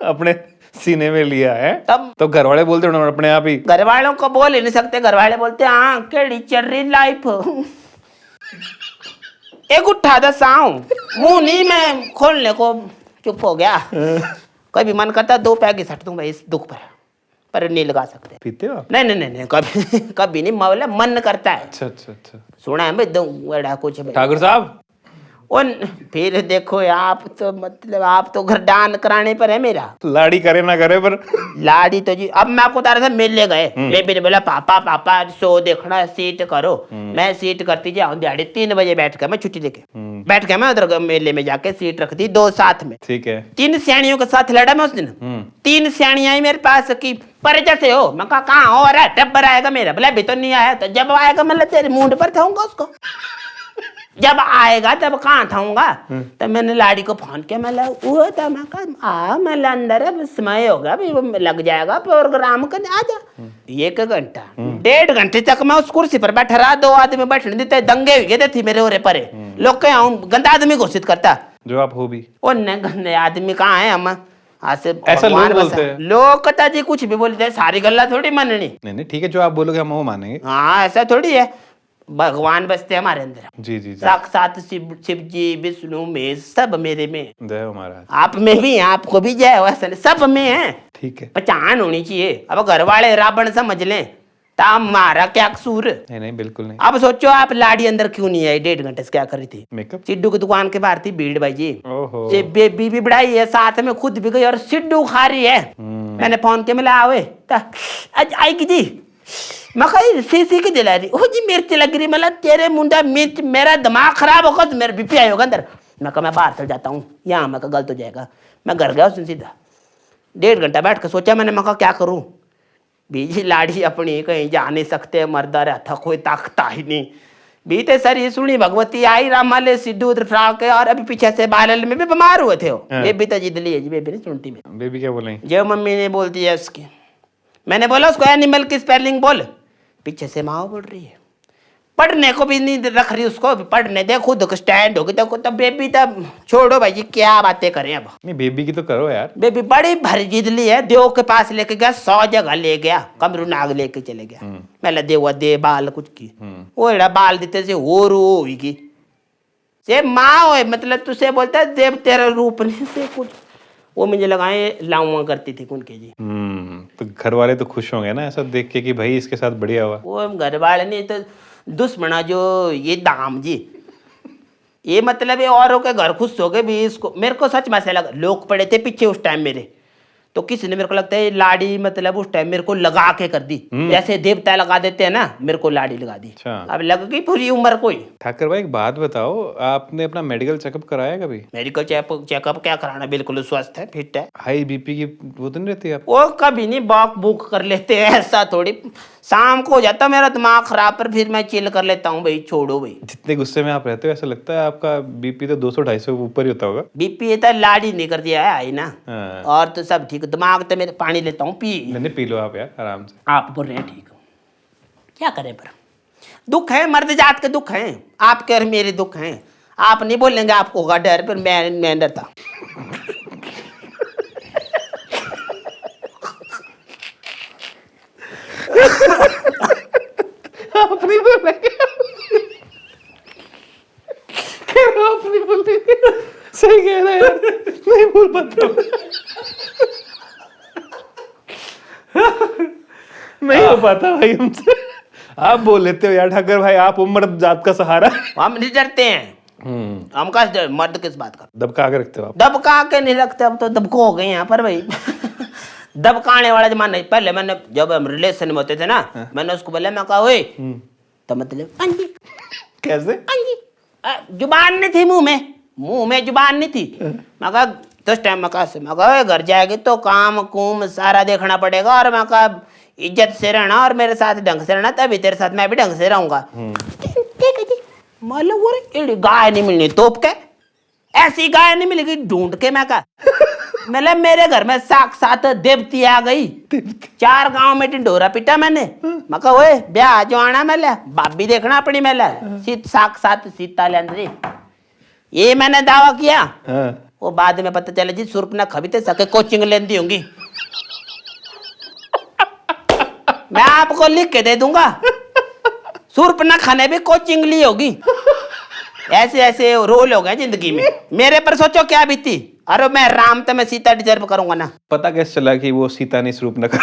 अपने सीने में लिया है तब तो घर वाले बोलते उन्होंने अपने आप ही। घर वालों को बोल ही नहीं सकते, घर वाले बोलते हाँ केड़ी चल रही लाइफ। एक उठा दसाऊं मुंह नहीं मैं खोलने को चुप हो गया। कभी मन करता 2 पैग सट दूं भाई इस दुख पर नहीं लगा सकते। पीते हो आप? नहीं कभी कभी नहीं, मौला मन करता है। अच्छा अच्छा अच्छा। सुना है भाई दो बड़ा कुछ भाई। ठाकुर साहब उन फिर देखो आप तो मतलब आप तो घर दान कराने पर है मेरा। लाड़ी करे ना करे पर लाड़ी तो जी अब मैं आपको बता रहा था मेले गए, बेबी ने बोला पापा शो देखना सीट करो। मैं सीट करती जाऊँ दिहाड़ी 3 बजे बैठ कर मैं छुट्टी लेके बैठ के मैं उधर मेले में जाके सीट रखती 2 साथ में। ठीक है। 3 सियाणियों के साथ लड़ा मैं उस दिन। 3 सियाणियां मेरे पास की पर जैसे हो, मैं कहा कहाँ हो रहा है, टब्बर आएगा मेरा, बोला अभी तो नहीं आया, तो जब आएगा मतलब तेरे मुंड पर थाऊंगा उसको। जब आएगा तब कहाँ थाऊंगा। तब मैंने लाड़ी को फोन किया, मैं वो था मैं कहा मैं अंदर है समय होगा अभी लग जाएगा प्रोग्राम करने आ जा। 1 घंटा 1.5 घंटे तक मैं उस कुर्सी पर बैठा रहा, 2 आदमी बैठने देते, दंगे हुए देते थी मेरे ओरे परे। लोग क्या गंदा आदमी घोषित करता जो आप हो भी उन गंदे आदमी कहाँ है हम ऐसे ऐसा लोग बोलते हैं। लोग कता जी कुछ भी बोलते हैं, सारी गल्ला थोड़ी माननी। नहीं ठीक है, जो आप बोलोगे हम वो मानेंगे। हाँ ऐसा थोड़ी है, भगवान बसते हमारे अंदर। जी जी जी। साक्षात शिव जी विष्णु में सब मेरे में, जय हो महाराज। आप में भी आपको भी जय हो, ऐसा सब में है। ठीक है। पहचान होनी चाहिए। अब घर वाले रावण समझ लें तो हमारा क्या कसूर। नहीं बिल्कुल नहीं। अब सोचो आप लाड़ी अंदर क्यों नहीं आई, 1.5 घंटे से क्या कर रही थी। मेकअप। सिड्डू की दुकान के बाहर थी भीड़ भाई जी। ओहो। बेबी भी बढ़ाई है साथ में, खुद भी गई और सिड्डू खा रही है। मैंने फोन किया, मिला आवे आज आएगी जी। मैं कही सीसी की दिला रही, ओ जी मिर्च लग रही, मतलब तेरे मुंडा मिर्च, मेरा दिमाग खराब होगा तो मेरा बीपी आई होगा अंदर। मैं कहा मैं बाहर चल जाता हूँ, यहाँ मैं गलत हो जाएगा। मैं घर गया उस दिन सीधा 1.5 घंटा बैठ कर सोचा मैंने, मैं कहा क्या करूँ। बीजी लाड़ी अपनी कहीं जा नहीं सकते, मर्दा रहता कोई ताकता ही नहीं। बीते सर ये सुनी भगवती आई रामाले सिद्धू उधर फ्राक के, और अभी पीछे से बालल में भी बीमार हुए थे वो। बेबी तो जिद ली है जी, बेबी नहीं सुनती मेरी। बेबी क्या बोले? जो मम्मी ने बोल दिया उसकी, मैंने बोला उसको एनिमल की स्पेलिंग बोल, पीछे से माँ बोल रही है। पढ़ने को भी नहीं रख रही उसको, पढ़ने दे खुद स्टैंड होगी तो बेबी तब छोड़ो भाई जी क्या बातें करें अब। नहीं बेबी की तो करो यार। बेबी बड़ी भरी जिदली है, देव के पास लेके गया, 100 जगह ले गया, कमरू नाग लेके चले गया। मैं देवा दे बाल कुछ की, वो एड़ा बाल देते से हो रू होगी से माँ हो, मतलब तुझसे बोलता है देव तेरा रूप नहीं से कुछ। वो मुझे लगाए लाऊंगा करती थी उनके जी। तो घर वाले तो खुश होंगे ना ऐसा देख के कि भाई इसके साथ बढ़िया हुआ। वो घर वाले नहीं तो दुश्मना जो ये दाम जी, ये मतलब ये औरों के घर खुश हो गए भी इसको। मेरे को सच में ऐसा लगा, लोग पड़े थे पीछे उस टाइम मेरे, तो किसी ने मेरे को लगता है लाड़ी मतलब उस टाइम मेरे को लगा के कर दी, जैसे देवता लगा देते हैं ना, मेरे को लाड़ी लगा दी। अच्छा। अब लग गई पूरी उम्र कोई। ठाकर भाई एक बात बताओ, आपने अपना मेडिकल चेकअप कराया कभी? मेडिकल चेकअप क्या कराना, बिल्कुल स्वस्थ है, फिट है। हाई बीपी की वो तो नहीं रहती आप? वो कभी नहीं बॉक बुक कर लेते हैं, ऐसा थोड़ी। शाम को हो जाता मेरा दिमाग खराब, पर फिर मैं चिल कर लेता हूँ भाई, छोड़ो भाई। जितने गुस्से में आप रहते हो ऐसा लगता है आपका बीपी तो 200-250 ऊपर ही होता होगा। बीपी ये तो लाड़ी नहीं कर दिया है आई ना। हाँ। और तो सब ठीक, दिमाग तो मेरे पानी लेता हूँ पी। नहीं पी लो आप यार आराम से। आप बोल रहे हैं ठीक, क्या करें पर दुख है, मर्द जात के दुख हैं, आपके और मेरे दुख हैं। आप नहीं बोलेंगे आपको होगा डर, पर मैं डरता। आप नहीं बोलेंगे, आप नहीं बोलेंगे, सही कह रहे हैं यार, नहीं बोल पाता। नहीं हो पाता भाई हमसे। आप बोल लेते हो यार ठाकर भाई, आप उम्र जात का सहारा। हम नहीं डरते हैं, हम का मर्द किस बात का दबका के रखते हो आप? दबका के नहीं रखते, अब तो दबको हो गए यहाँ पर भाई। दबकाने वाला जमाना नहीं। पहले मैंने जब हम रिलेशन में होते थे ना, मैंने उसको बोला, मैं कहा ओए तो मतलब अंजी कैसे? अंजी जुबान नहीं थी मुंह में जुबान नहीं थी। मैं कहा दस टाइम मैं कहा घर जाएगी तो काम कुम सारा देखना पड़ेगा, और मैं कहा इज्जत से रहना और मेरे साथ ढंग से रहना, तभी तेरे साथ मैं भी ढंग से रहूंगा। ठीक है जी। मतलब वो गाय नहीं मिलनी तोप के, ऐसी गाय नहीं मिलेगी ढूंढ के। मैं कहा मतलब मेरे घर में साक्षात देवती आ गई। 4 गांव में ढिंडोरा पिटा मैंने। मैं कहा ब्याह जो आना मेला भाभी देखना अपनी मेला, साक्षात सीता लेंद्री ये मैंने दावा किया, हाँ वो बाद में पता चला जी सुर्पनखा भी थे सके कोचिंग लेती होंगी। मैं आपको लिख के दे दूंगा, सुर्पनखा ने भी कोचिंग ली होगी। ऐसे ऐसे रोल हो गए जिंदगी में। मेरे पर सोचो क्या बीती। अरे मैं राम तो मैं सीता डिजर्व करूंगा ना। पता कैसे चला कि वो सीता नहीं स्वरूपनखा?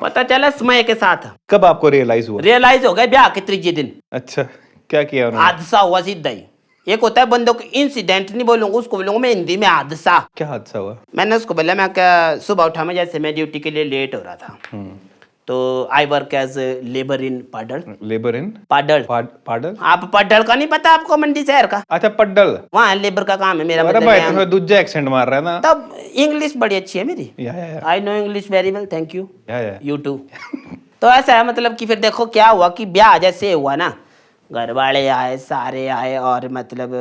पता चला समय के साथ। कब आपको रियलाइज हुआ? रियलाइज हो गए ब्याह के तीसरे दिन। अच्छा, क्या किया उन्होंने? हादसा हुआ सीधा ही। एक होता है बंदों को इंसिडेंट नहीं बोलूंगा, उसको बोलूंगा मैं हिंदी में हादसा। क्या हादसा हुआ? मैंने उसको बोला, मैं क्या सुबह उठा, मैं जैसे मैं ड्यूटी के लिए लेट हो रहा था, तो I work as labour in पाडल। लेबर इन पाडल पाडल? आप पाडल का नहीं पता आपको, मंडी शहर का? अच्छा, पड्डल। वहाँ लेबर का काम है मेरा। अरे मतलब भाई है, तुम्हें दूसरा एक्सेंट मार रहा है ना। तब इंग्लिश बड़ी अच्छी है मेरी। या I know English very well, thank you. या यू टू। तो ऐसा है मतलब कि फिर देखो क्या हुआ कि ब्याह जैसे हुआ ना, घर वाले आए, सारे आए, और मतलब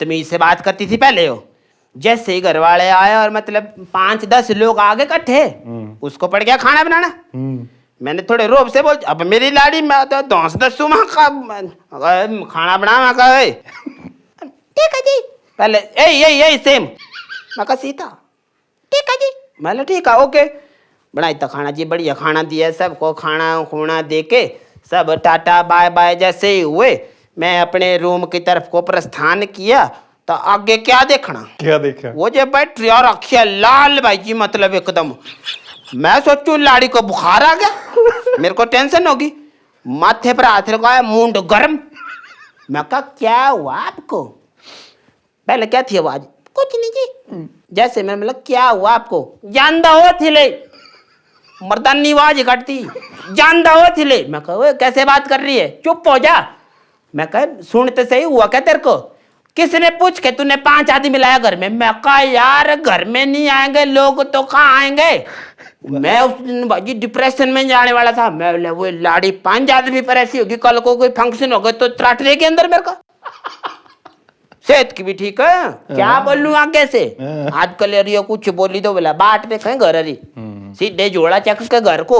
तमीज से बात करती थी पहले हो। जैसे ही घर वाले आए और मतलब 5-10 लोग आगे इकट्ठे, उसको पड़ गया खाना बनाना। मैंने थोड़े रोब से बोल, अब मेरी लाड़ी मैं तो दौस दसू माँ का खाना बना, मैं कहा ठीक है जी, पहले यही सेम, मैं कहा सीता ठीक है जी, मैं ठीक है ओके। बनाई तो खाना जी, बढ़िया खाना दिया सबको, खाना खूना दे के सब टाटा बाय बाय जैसे ही हुए, मैं अपने रूम की तरफ को प्रस्थान किया। तो आगे क्या देखना, क्या देखा? वो जो बैटरी और अखिया लाल भाई जी, मतलब एकदम। मैं सोचू लाड़ी को बुखार आ गया, मेरे को टेंशन होगी, माथे पर हाथ लगाया, मुंड गर्म। मैं कहा क्या हुआ आपको? पहले क्या थी आवाज, कुछ नहीं जी। जैसे मैंने बोला क्या हुआ आपको, जानदा हो थिले, मर्दानी आवाज काटती, जानदा हो थिले। मैं कहा कैसे बात कर रही है, चुप हो जा। मैं कहा सुनते सही, हुआ क्या तेरे को? किसने पूछ के तूने 5 आदमी लाया घर में? मैं कहा यार घर में नहीं आएंगे लोग तो कहाँ आएंगे। मैं उस दिन भाजी डिप्रेशन में जाने वाला था। मैं बोला वो लाड़ी 5 आदमी पर ऐसी होगी, कल को कोई फंक्शन होगा तो त्राट देगी अंदर मेरे का। सेहत की भी ठीक है, क्या बोलूं आगे से। आजकल यार ये कुछ बोली तो बोला बाट पे कहीं घर अरी सीधे जोड़ा चक के घर को।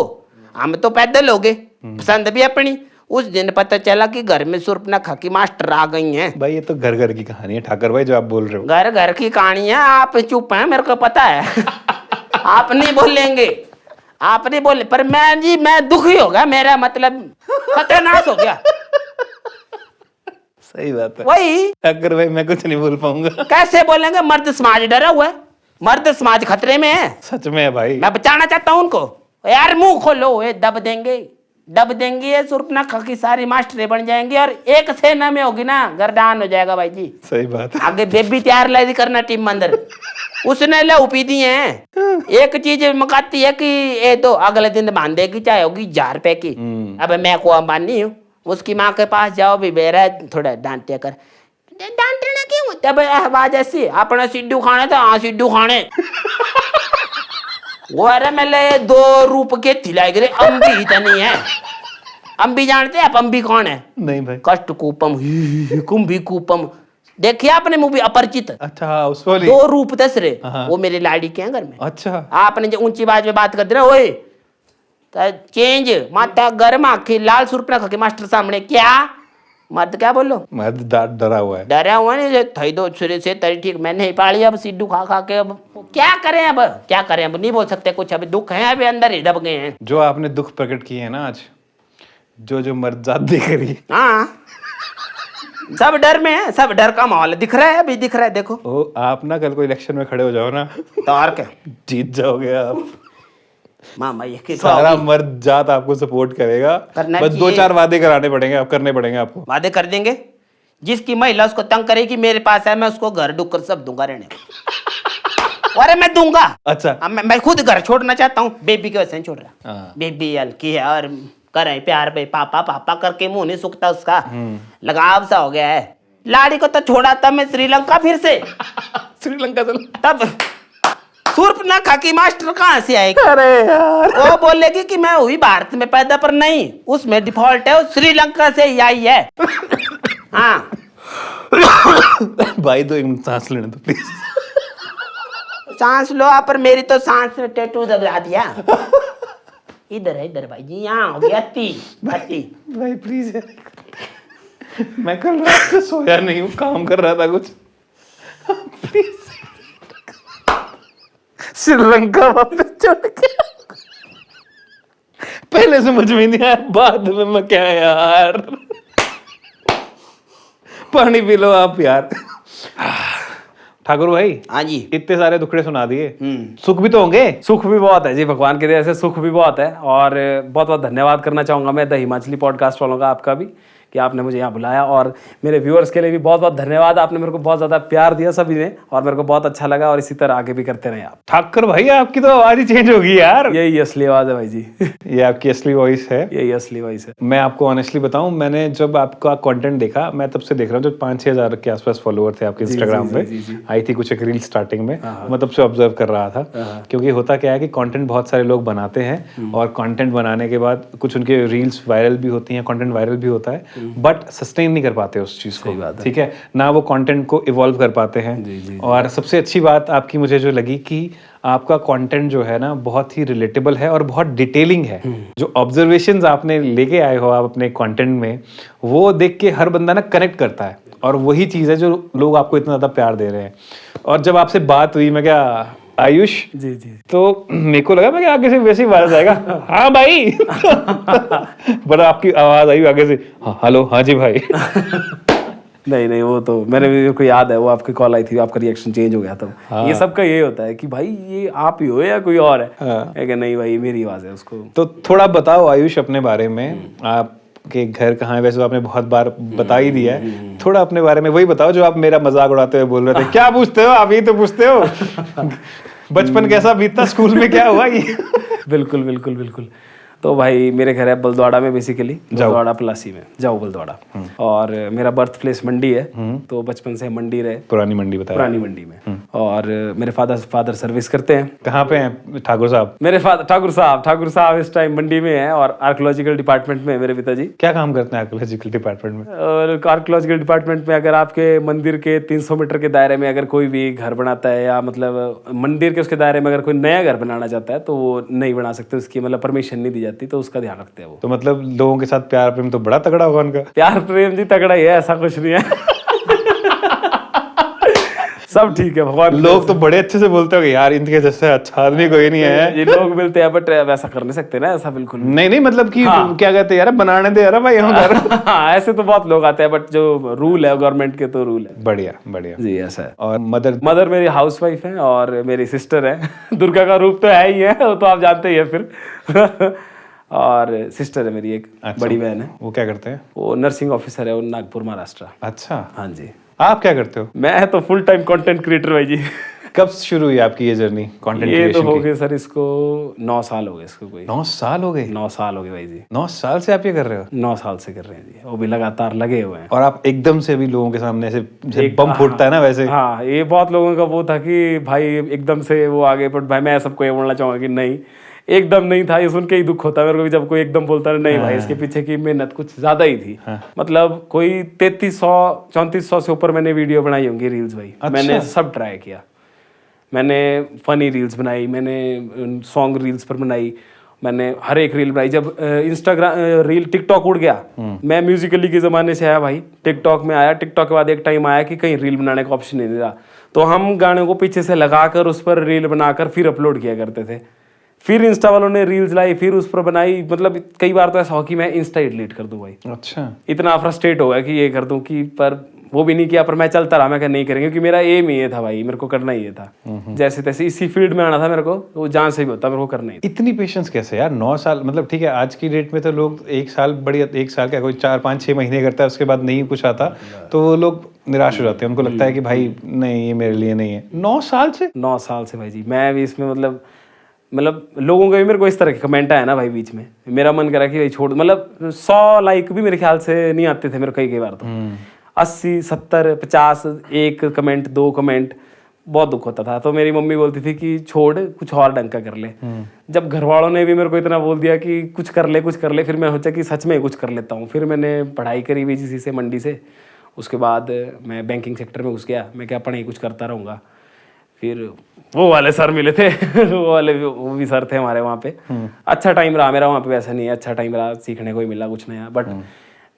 हम तो पैदल हो गए, पसंद भी अपनी। उस दिन पता चला कि घर में सुर्पनखा की मास्टर आ गई हैं। भाई ये तो घर घर की कहानी है ठाकर भाई, जो आप बोल रहे हो। घर घर की कहानी है, आप चुप हैं मेरे को पता है। आप नहीं बोलेंगे, आप नहीं बोले, पर मैं जी मैं दुखी हो गया, मेरा मतलब खतरनाक हो गया। सही बात है। वही ठाकर भाई मैं कुछ नहीं बोल पाऊंगा। कैसे बोलेंगे, मर्द समाज डरा हुआ है, मर्द समाज खतरे में है। सच में है भाई। मैं बचाना चाहता हूँ उनको। यार मुंह खोलो, ये दब देंगे, दब देंगे, ये सुर्पनखा की सारी मास्टरें बन जाएंगी और एक सेना में होगी ना, गर्दान हो जाएगा भाई जी। सही बात है। आगे बेबी तैयार लाई करना टीम में अंदर। उसने लहू पी दी है। एक चीज मकाती है कि ये तो अगले दिन बांधेगी, चाहे होगी 1000 रुपए की। अब मैं को अंबानी हूँ, उसकी माँ के पास जाओ भी बेरा थोड़ा डांटे कर, डांटना क्यों? तब आवाज ऐसी, अपना सिड्डू खाने था, हाँ सिड्डू खाने। वो अरे मैं 2 रूप के थिलाई करे, अम्बी तो नहीं है। अम्बी जानते हैं आप अम्बी कौन है? नहीं भाई। कष्ट कूपम कुंभी कूपम, देखिए आपने मूवी अपरिचित। अच्छा उस वाली। 2 रूप दसरे, हाँ। वो मेरे लाड़ी के हैं घर में। अच्छा आपने जो ऊंची आवाज में बात कर दी ना, ओए तो चेंज माता गर्म आखी लाल सुर्पनखा के मास्टर सामने क्या मर्द क्या बोलो, मर्द डरा हुआ है। डरा हुआ नहीं थई दो छुरे से तरी ठीक, मैं नहीं पाली अब सिड्डू खा खा के। अब क्या करें, अब क्या करें, अब नहीं बोल सकते कुछ, अभी दुख है, अभी अंदर ही दब गए हैं। जो आपने दुख प्रकट किए हैं ना आज, जो मर्द जात देख रही। हाँ सब डर में है, सब डर का माहौल दिख रहा है, अभी दिख रहा है देखो। ओ आप ना कल को इलेक्शन में खड़े हो जाओ ना, तो और क्या, जीत जाओगे आप। मामा ये कि सारा मर्द जात आपको सपोर्ट करेगा, करना बस चाहिए। 2-4 वादे कराने पड़ेंगे, आप करने पड़ेंगे आपको। वादे कर देंगे, जिसकी महिला उसको तंग करेगी मेरे पास है, मैं उसको घर डुकर सब दूंगा रहने को। अरे मैं दूंगा। अच्छा अब मैं खुद घर छोड़ना चाहता हूँ, बेबी की वजह से नहीं छोड़ रहा। हाँ। बेबी हल्की है और करे प्यार पे पापा पापा करके मुंह नहीं सुखता उसका, लगाव सा हो गया है। लाड़ी को तो छोड़ा था मैं श्रीलंका फिर से। श्रीलंका चल। तब सुर्पनखा की मास्टर कहाँ से आएगी? अरे यार वो बोलेगी कि मैं हुई भारत में पैदा, पर नहीं, उसमें डिफॉल्ट है, वो श्रीलंका से ही आई है। हाँ भाई तो एक सांस लेने दो प्लीज। सांस लो आप, पर मेरी तो सांस में टैटू दबा दिया। इधर है, इधर भाई जी, यहाँ हो गया अति अति। भाई प्लीज यार, मैं कल रात से सोया नहीं हूँ, काम कर रहा था कुछ। श्रीलंका वापस छोड़ के। पहले समझ में नहीं आया, बाद में मैं क्या यार। पानी पी लो आप यार। ठाकुर भाई, हाँ जी। इतने सारे दुखड़े सुना दिए, सुख भी तो होंगे? सुख भी बहुत है जी, भगवान की दया से सुख भी बहुत है। और बहुत बहुत धन्यवाद करना चाहूँगा मैं द हिमाचली पॉडकास्ट वालों का, आपका भी, कि आपने मुझे यहाँ बुलाया। और मेरे व्यूअर्स के लिए भी बहुत बहुत धन्यवाद, आपने मेरे को बहुत ज़्यादा प्यार दिया सभी ने, और मेरे को बहुत अच्छा लगा। और इसी तरह आगे भी करते रहें आप। ठाकुर भाई, आपकी तो आवाज ही चेंज होगी यार। यही असली आवाज़ है भाई जी। ये आपकी असली वॉइस है। यही असली वॉइस है। मैं आपको ऑनेस्टली बताऊं, मैंने जब आपका कंटेंट देखा, मैं तब से देख रहा हूँ, जब 5-6 हज़ार के आसपास फॉलोअर थे आपके इंस्टाग्राम पे, आई थी कुछ एक रील स्टार्टिंग में, मैं तब से ऑब्जर्व कर रहा था। क्योंकि होता क्या है कि कंटेंट बहुत सारे लोग बनाते हैं, और कंटेंट बनाने के बाद कुछ उनके रील्स वायरल भी होती हैं, कंटेंट वायरल भी होता है, बट सस्टेन नहीं कर पाते उस चीज़ को, ठीक है ना, वो कंटेंट को इवॉल्व कर पाते हैं। और सबसे अच्छी बात आपकी मुझे जो लगी कि आपका कंटेंट जो है ना, बहुत ही रिलेटेबल है और बहुत डिटेलिंग है। जो ऑब्जर्वेशंस आपने लेके आए हो आप अपने कंटेंट में, वो देख के हर बंदा ना कनेक्ट करता है, और वही चीज़ है जो लोग आपको इतना ज़्यादा प्यार दे रहे हैं। और जब आपसे बात हुई, मैं क्या आयुष जी जी, तो मेरे को लगा मैं क्या आगे से वैसे ही आवाज आएगा, हाँ भाई। बड़ा आपकी आवाज आई आगे से, हाँ हेलो, हाँ जी भाई। नहीं, वो तो मेरे को याद है, वो आपकी कॉल आई थी, आपका रिएक्शन चेंज हो गया था। ये सबका ये होता है कि भाई ये आप ही हो या कोई और है, कि नहीं भाई मेरी आवाज है उसको। तो थोड़ा बताओ आयुष अपने बारे में, आपके घर कहाँ है? वैसे तो आपने बहुत बार बता ही दिया है, थोड़ा अपने बारे में वही बताओ जो आप मेरा मजाक उड़ाते हुए बोल रहे थे। क्या पूछते हो आप? ही तो पूछते हो। बचपन कैसा बीता, स्कूल में क्या हुआ ये? बिल्कुल बिल्कुल बिल्कुल। तो भाई मेरे घर है बलद्वाड़ा में, बेसिकली बलद्वाड़ा प्लासी में, जाओ बलद्वाड़ा। और मेरा बर्थ प्लेस मंडी है, तो बचपन से मंडी रहे, पुरानी मंडी बताया। पुरानी मंडी में। और मेरे फादर सर्विस करते हैं। कहाँ पे हैं ठाकुर साहब? मेरे ठाकुर साहब इस टाइम मंडी में है, और आर्कोलॉजिकल डिपार्टमेंट में है मेरे पिताजी। क्या काम करते हैं आर्कोलॉजिकल डिपार्टमेंट में? और आर्कोलॉजिकल डिपार्टमेंट में अगर आपके मंदिर के 300 मीटर के दायरे में अगर कोई भी घर बनाता है, या मतलब मंदिर के उसके दायरे में अगर कोई नया घर बनाना चाहता है, तो वो नहीं बना सकते, उसकी मतलब परमिशन नहीं दी जाती, तो उसका ध्यान रखते हैं वो। तो मतलब लोगों के साथ प्यार प्रेम तो बड़ा तगड़ा होगा उनका। प्यार प्रेम जी तगड़ा ही है, ऐसा कुछ नहीं है। सब ठीक है, भगवान। लोग तो बड़े अच्छे से बोलते हो कि यार इनके जैसे अच्छा आदमी कोई नहीं है। ये लोग मिलते हैं, बट वैसा कर नहीं सकते ना, ऐसा बिल्कुल नहीं मतलब कि क्या कहते हैं यार, बनाने दे यार भाई हम घर। ऐसे तो बहुत लोग आते हैं, बट जो रूल है गवर्नमेंट के, तो रूल है। बढ़िया जी, ऐसा है। और मदर मेरी हाउसवाइफ है, और मेरी सिस्टर है। दुर्गा का रूप तो है ही है, वो तो आप जानते ही है फिर। और सिस्टर है मेरी एक, बड़ी बहन है। वो क्या करते हैं? वो नर्सिंग ऑफिसर है, वो नागपुर, महाराष्ट्र। अच्छा, हाँ जी। आप क्या करते हो? मैं तो फुल टाइम कंटेंट क्रिएटर भाई जी। कब शुरू हुई आपकी ये जर्नी कंटेंट क्रिएशन की? ये तो हो गए सर, इसको 9 साल हो गए इसको। कोई 9 साल हो गए? 9 साल हो गए भाई जी। 9 साल से आप ये कर रहे हो? 9 साल से कर रहे हैं जी, वो भी लगातार लगे हुए हैं। और आप एकदम से भी लोगों के सामने ऐसे बम फूटता है ना वैसे? हाँ, ये बहुत लोगों का वो था कि भाई एकदम से वो आगे, बट भाई मैं सबको ये बोलना चाहूंगा कि नहीं, एकदम नहीं था। ये सुन के ही दुख होता है मेरे को भी, जब कोई एकदम बोलता है नहीं भाई, इसके पीछे की मेहनत कुछ ज्यादा ही थी। मतलब कोई 3300-3400 से ऊपर मैंने वीडियो बनाई होंगी, रील्स भाई। मैंने सब ट्राई किया, मैंने फनी रील्स बनाई, मैंने सॉन्ग रील्स पर बनाई, मैंने हर एक रील बनाई। जब इंस्टाग्राम रील, टिकटॉक उड़ गया, मैं म्यूजिकली के ज़माने से आया भाई, टिकटॉक में आया। टिकटॉक के बाद एक टाइम आया कि कहीं रील बनाने का ऑप्शन नहीं रहा, तो हम गाने को पीछे से लगाकर उस पर रील बनाकर फिर अपलोड किया करते थे। फिर इंस्टा वालों ने रील्स लाई, फिर उस पर बनाई। मतलब कई बार तो ऐसा हो कि मैं इंस्टा डिलीट कर दूं भाई। अच्छा, इतना फ्रस्ट्रेट हो गया कि ये कर दूं कि, पर वो भी नहीं किया। पर मैं चलता रहा, मैं क्या नहीं करेंगे, क्योंकि मेरा एम ही ये था भाई, मेरे को करना ही ये था। जैसे तैसे इसी फील्ड में आना था मेरे को, वो जहाँ से भी होता मेरे को करना ही था। इतनी पेशेंस कैसे यार? 9 साल, मतलब ठीक है आज की डेट में तो लोग 1 साल, बढ़िया 1 साल क्या, कोई 4-5-6 महीने करता है, उसके बाद नहीं कुछ आता, तो वो लोग निराश हो जाते हैं। उनको लगता है कि भाई नहीं, ये मेरे लिए नहीं है। 9 साल से? 9 साल से भाई जी। मैं भी इसमें मतलब लोगों का भी मेरे को इस तरह के कमेंट आया ना भाई बीच में, मेरा मन करा कि भाई छोड़। मतलब 100 लाइक भी मेरे ख्याल से नहीं आते थे मेरे, कई बार तो 80, 70, 50, 1 कमेंट, 2 कमेंट, बहुत दुख होता था। तो मेरी मम्मी बोलती थी कि छोड़, कुछ और ढंग का कर ले। जब घर वालों ने भी मेरे को इतना बोल दिया कि कुछ कर ले, फिर मैं सोचा कि सच में कुछ कर लेता हूँ। फिर मैंने पढ़ाई करी बीजीसी से, मंडी से। उसके बाद मैं बैंकिंग सेक्टर में घुस गया। मैं क्या पढ़ाई कुछ करता रहूँगा। फिर वो वाले सर मिले थे। वो भी सर थे हमारे वहाँ पे। अच्छा टाइम रहा मेरा वहाँ पे, वैसा नहीं है, अच्छा टाइम रहा, सीखने को ही मिला कुछ नया। बट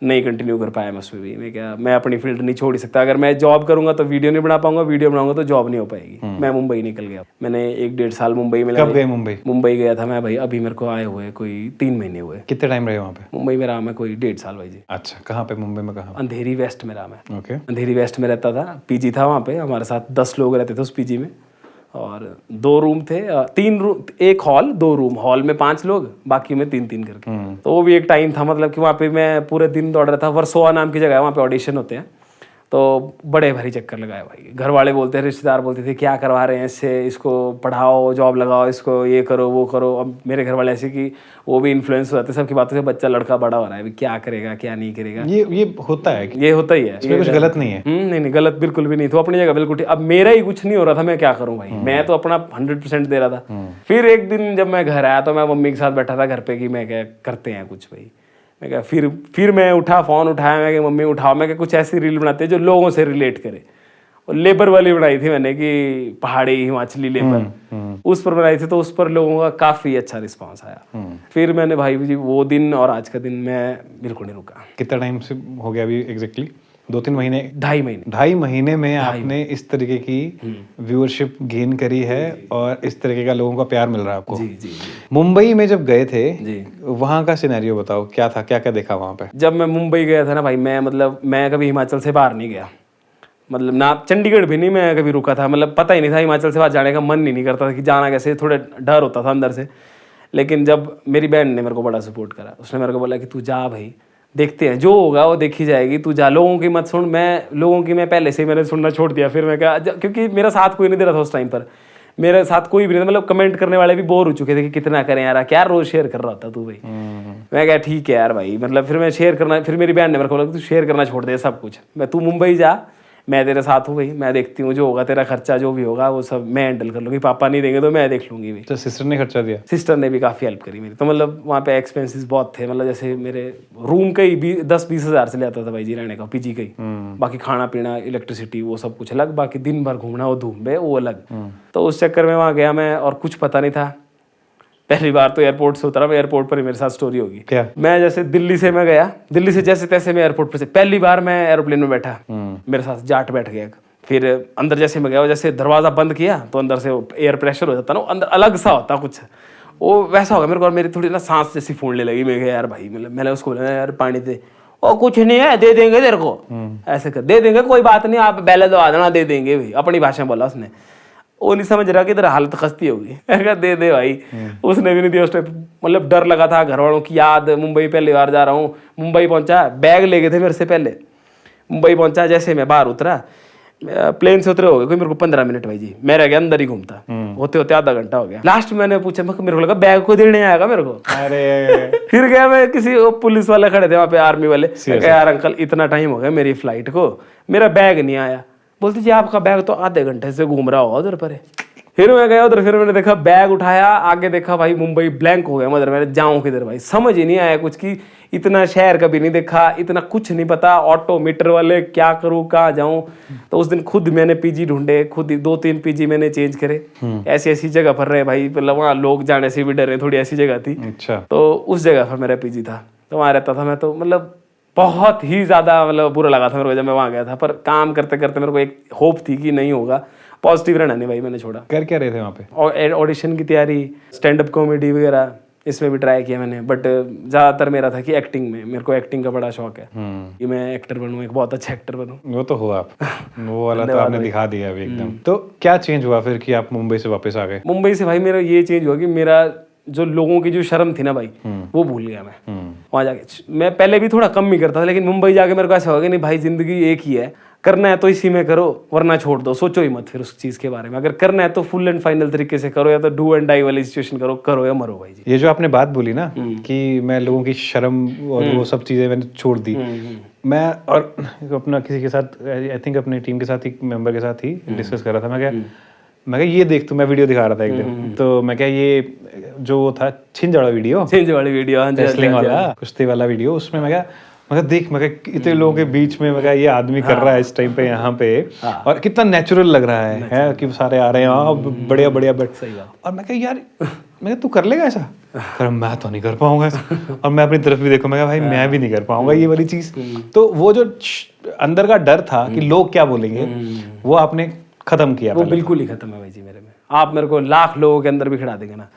नहीं कंटिन्यू कर पाया मैं उसमें भी। मैं अपनी फील्ड नहीं छोड़ ही सकता। अगर मैं जॉब करूंगा तो वीडियो नहीं बना पाऊंगा, वीडियो बनाऊंगा तो जॉब नहीं हो पाएगी। मैं मुंबई निकल गया। मैंने 1-1.5 साल मुंबई में कब गए मुंबई? मुंबई गया था मैं भाई, अभी मेरे को आए हुए कोई 3 महीने हुए। कितने टाइम रहे वहाँ पे? मुंबई में रहा मैं कोई 1.5 साल भाई जी। अच्छा, कहाँ पे मुंबई में? कहाँ? अंधेरी वेस्ट में रहा मैं। ओके। अंधेरी वेस्ट में रहता था, पीजी था वहाँ पे। हमारे साथ 10 लोग रहते थे उस पीजी में, और 2 रूम थे, 3 रूम, 1 हॉल 2 रूम। हॉल में 5 लोग, बाकी में 3-3 करके। तो वो भी एक टाइम था, मतलब कि वहाँ पे मैं पूरे दिन दौड़ रहा था। वर्सोवा नाम की जगह है, वहाँ पे ऑडिशन होते हैं, तो बड़े भारी चक्कर लगाए भाई। घर वाले बोलते हैं, रिश्तेदार बोलते थे क्या करवा रहे हैं इससे, इसको पढ़ाओ, जॉब लगाओ, इसको ये करो वो करो। अब मेरे घर वाले ऐसे कि वो भी इन्फ्लुएंस हो जाते सबकी बातों से, बच्चा लड़का बड़ा हो रहा है, अभी क्या करेगा क्या नहीं करेगा। ये होता है कि ये होता ही है, इसमें कुछ गलत नहीं है। नहीं गलत बिल्कुल भी नहीं। तो अपनी जगह बिल्कुल ठीक। अब मेरा ही कुछ नहीं हो रहा था, मैं क्या करूं भाई, मैं तो अपना 100% दे रहा था। फिर एक दिन जब मैं घर आया तो मैं मम्मी के साथ बैठा था घर पे कि मैं क्या करते हैं कुछ भाई। मैं क्या फिर मैं उठा, फोन उठाया, मैं क्या मम्मी उठाओ, मैं क्या कुछ ऐसी रील बनाते हैं जो लोगों से रिलेट करे। और लेबर वाली बनाई थी मैंने कि पहाड़ी हिमाचली लेबर, उस पर बनाई थी, तो उस पर लोगों का काफी अच्छा रिस्पांस आया। फिर मैंने भाई जी वो दिन और आज का दिन मैं बिल्कुल नहीं रुका। कितना टाइम से हो गया अभी एग्जैक्टली? 2-3 महीने? 2.5 महीने। 2.5 महीने में आपने इस तरीके की व्यूअरशिप गेन करी है और इस तरीके का लोगों का प्यार मिल रहा है आपको। जी जी जी। मुंबई में जब गए थे जी। वहाँ का सिनेरियो बताओ, क्या था, क्या क्या देखा वहाँ पे? जब मैं मुंबई गया था ना भाई, मैं कभी हिमाचल से बाहर नहीं गया, मतलब ना चंडीगढ़ भी नहीं मैं कभी रुका था। मतलब पता ही नहीं था, हिमाचल से बाहर जाने का मन ही नहीं करता था कि जाना कैसे, थोड़ा डर होता था अंदर से। लेकिन जब मेरी बहन ने मेरे को बड़ा सपोर्ट करा, उसने मेरे को बोला कि तू जा भाई, देखते हैं जो होगा वो देखी जाएगी, तू जा, लोगों की मत सुन। मैं पहले से ही मैंने सुनना छोड़ दिया। फिर मैं क्या, क्योंकि मेरा साथ कोई नहीं दे रहा था उस टाइम पर, मेरे साथ कोई भी नहीं था। मतलब कमेंट करने वाले भी बोर हो चुके थे कि कितना करें यार, क्या रोज शेयर कर रहा था तू भाई। मैं क्या ठीक है यार भाई, मतलब फिर मैं शेयर करना, फिर मेरी बहन ने मेरे को बोला तू शेयर करना छोड़ दे सब कुछ, तू मुंबई जा, मैं तेरे साथ हूँ भाई, मैं देखती हूँ जो होगा, तेरा खर्चा जो भी होगा वो सब मैं हैंडल कर लूँगी, पापा नहीं देंगे तो मैं देख लूँगी भाई। तो सिस्टर ने खर्चा दिया? सिस्टर ने भी काफ़ी हेल्प करी मेरी। तो मतलब वहाँ पे एक्सपेंसेस बहुत थे, मतलब जैसे मेरे रूम का ही 10-20 हज़ार से ले आता था भाई जी रहने का, पीजी का ही। बाकी खाना पीना, इलेक्ट्रिसिटी वो सब कुछ अलग, बाकी दिन भर घूमना वो धूम में वो अलग। तो उस चक्कर में वहाँ गया मैं, और कुछ पता नहीं था। पहली बार तो एयरपोर्ट से उतरा मैं, एयरपोर्ट पर ही मेरे साथ स्टोरी होगी। क्या? मैं जैसे दिल्ली से मैं गया, दिल्ली से जैसे तैसे मैं एयरपोर्ट पर से पहली बार मैं एरोप्लेन में बैठा, मेरे साथ जाट बैठ गया। फिर अंदर जैसे मैं गया, जैसे दरवाजा बंद किया तो अंदर से एयर प्रेशर हो जाता ना, अंदर अलग सा होता कुछ, वो वैसा हो गया मेरे को। और मेरी थोड़ी ना सांस जैसी फूलने लगी। मैं यार भाई, मतलब मैंने उसको बोला यार पानी दे, और कुछ नहीं है दे देंगे तेरे को, ऐसे कर दे देंगे, कोई बात नहीं, आप बैले दवा देना, दे देंगे भाई, अपनी भाषा में बोला उसने। वो नहीं समझ रहा कि इधर हालत खस्ती होगी। दे दे भाई, उसने भी नहीं दिया उस टाइम। मतलब डर लगा था, घर वालों की याद, मुंबई पहली बार जा रहा हूँ। मुंबई पहुंचा, बैग ले गए थे मेरे से पहले। मुंबई पहुंचा, जैसे मैं बाहर उतरा, प्लेन से उतरे हो गए कोई मेरे को 15 मिनट भाई जी, मैं रह गया अंदर ही घूमता, होते होते आधा घंटा हो गया। लास्ट में मैंने पूछा, मेरे को लगा बैग को देने आएगा मेरे को। अरे फिर गया मैं, किसी पुलिस वाले खड़े थे वहाँ पे, आर्मी वाले। यार अंकल इतना टाइम हो गया मेरी फ्लाइट को, मेरा बैग नहीं आया। बोलते जी आपका बैग तो आधे घंटे से घूम रहा होगा उधर पर। फिर मैं गया उधर, फिर मैंने देखा बैग उठाया, आगे देखा भाई मुंबई ब्लैंक हो गया। मगर मैंने जाऊं किधर भाई, समझ ही नहीं आया कुछ की, इतना शहर कभी नहीं देखा, इतना कुछ नहीं पता, ऑटो मीटर वाले क्या करूं कहाँ जाऊं। तो उस दिन खुद मैंने पीजी ढूंढे, खुद ही 2-3 पीजी मैंने चेंज करे। ऐसी जगह पर रहे भाई, मतलब वहाँ लोग जाने से भी डरे, थोड़ी ऐसी जगह थी। अच्छा। तो उस जगह पर मेरा पीजी था, तो वहाँ रहता था मैं। तो मतलब बहुत ही ज्यादा मतलब बुरा लगा था मेरे को जब मैं वहाँ गया था। पर काम करते करते मेरे को एक होप थी कि नहीं होगा, पॉजिटिव रहना नहीं भाई, मैंने छोड़ा। कर क्या रहे थे वहाँ पे? और ऑडिशन की तैयारी, स्टैंड अप कॉमेडी वगैरह, इसमें भी ट्राई किया मैंने। बट ज़्यादातर मेरा था कि एक्टिंग में, मेरे को एक्टिंग का बड़ा शौक है कि मैं एक्टर बनूं, एक बहुत अच्छा एक्टर बनूं। वो तो हुआ आप, वो वाला तो आपने दिखा दिया अभी एकदम। तो क्या चेंज हुआ फिर कि आप मुंबई से वापस आ गए? मुंबई से भाई मेरा ये चेंज हुआ कि मेरा जो लोगों की जो शर्म थी ना भाई, वो भूल गया मैं। वहाँ जाके मैं पहले भी थोड़ा कम ही करता था, लेकिन मुंबई जाके मेरे को ऐसा हो गया नहीं भाई, जिंदगी एक ही है, करना है तो इसी में करो, वरना छोड़ दो, सोचो ही मत फिर उस चीज के बारे में। अगर करना है तो फुल एंड फाइनल तरीके से करो, या तो डू एंड डाई वाली सिचुएशन करो या मरो भाई जी। ये जो आपने बात बोली ना कि मैं लोगों की शर्म और वो सब चीजें मैंने छोड़ दी, मैं और अपना किसी के साथ, आई थिंक अपनी टीम के साथ ही, मेंबर के साथ ही डिस्कस कर रहा था। मैं क्या ये देख, तो मैं वीडियो दिखा रहा था एक दिन, तो मैं क्या ये जो था छिंज वाला वीडियो, रेसलिंग वाला कुश्ती वाला वीडियो, उसमें मैं क्या मगर देख मगर इतने लोगों के बीच में मगर ये आदमी कर रहा है इस टाइम पे यहाँ पे और कितना नेचुरल लग रहा है कि सारे आ रहे हैं बढ़िया बढ़िया सही बात। और मैं कहा यार मैं तू कर लेगा ऐसा कर मैं तो नहीं कर पाऊंगा ऐसा और मैं अपनी तरफ भी देखो मैं कहा भाई मैं भी नहीं कर पाऊंगा ये वाली चीज। तो वो जो अंदर का डर था कि लोग क्या बोलेंगे वो आपने खत्म किया। वो बिल्कुल ही खत्म है भाई जी मेरे में। आप मेरे को लाख लोगों के अंदर भी खिला देंगे ना,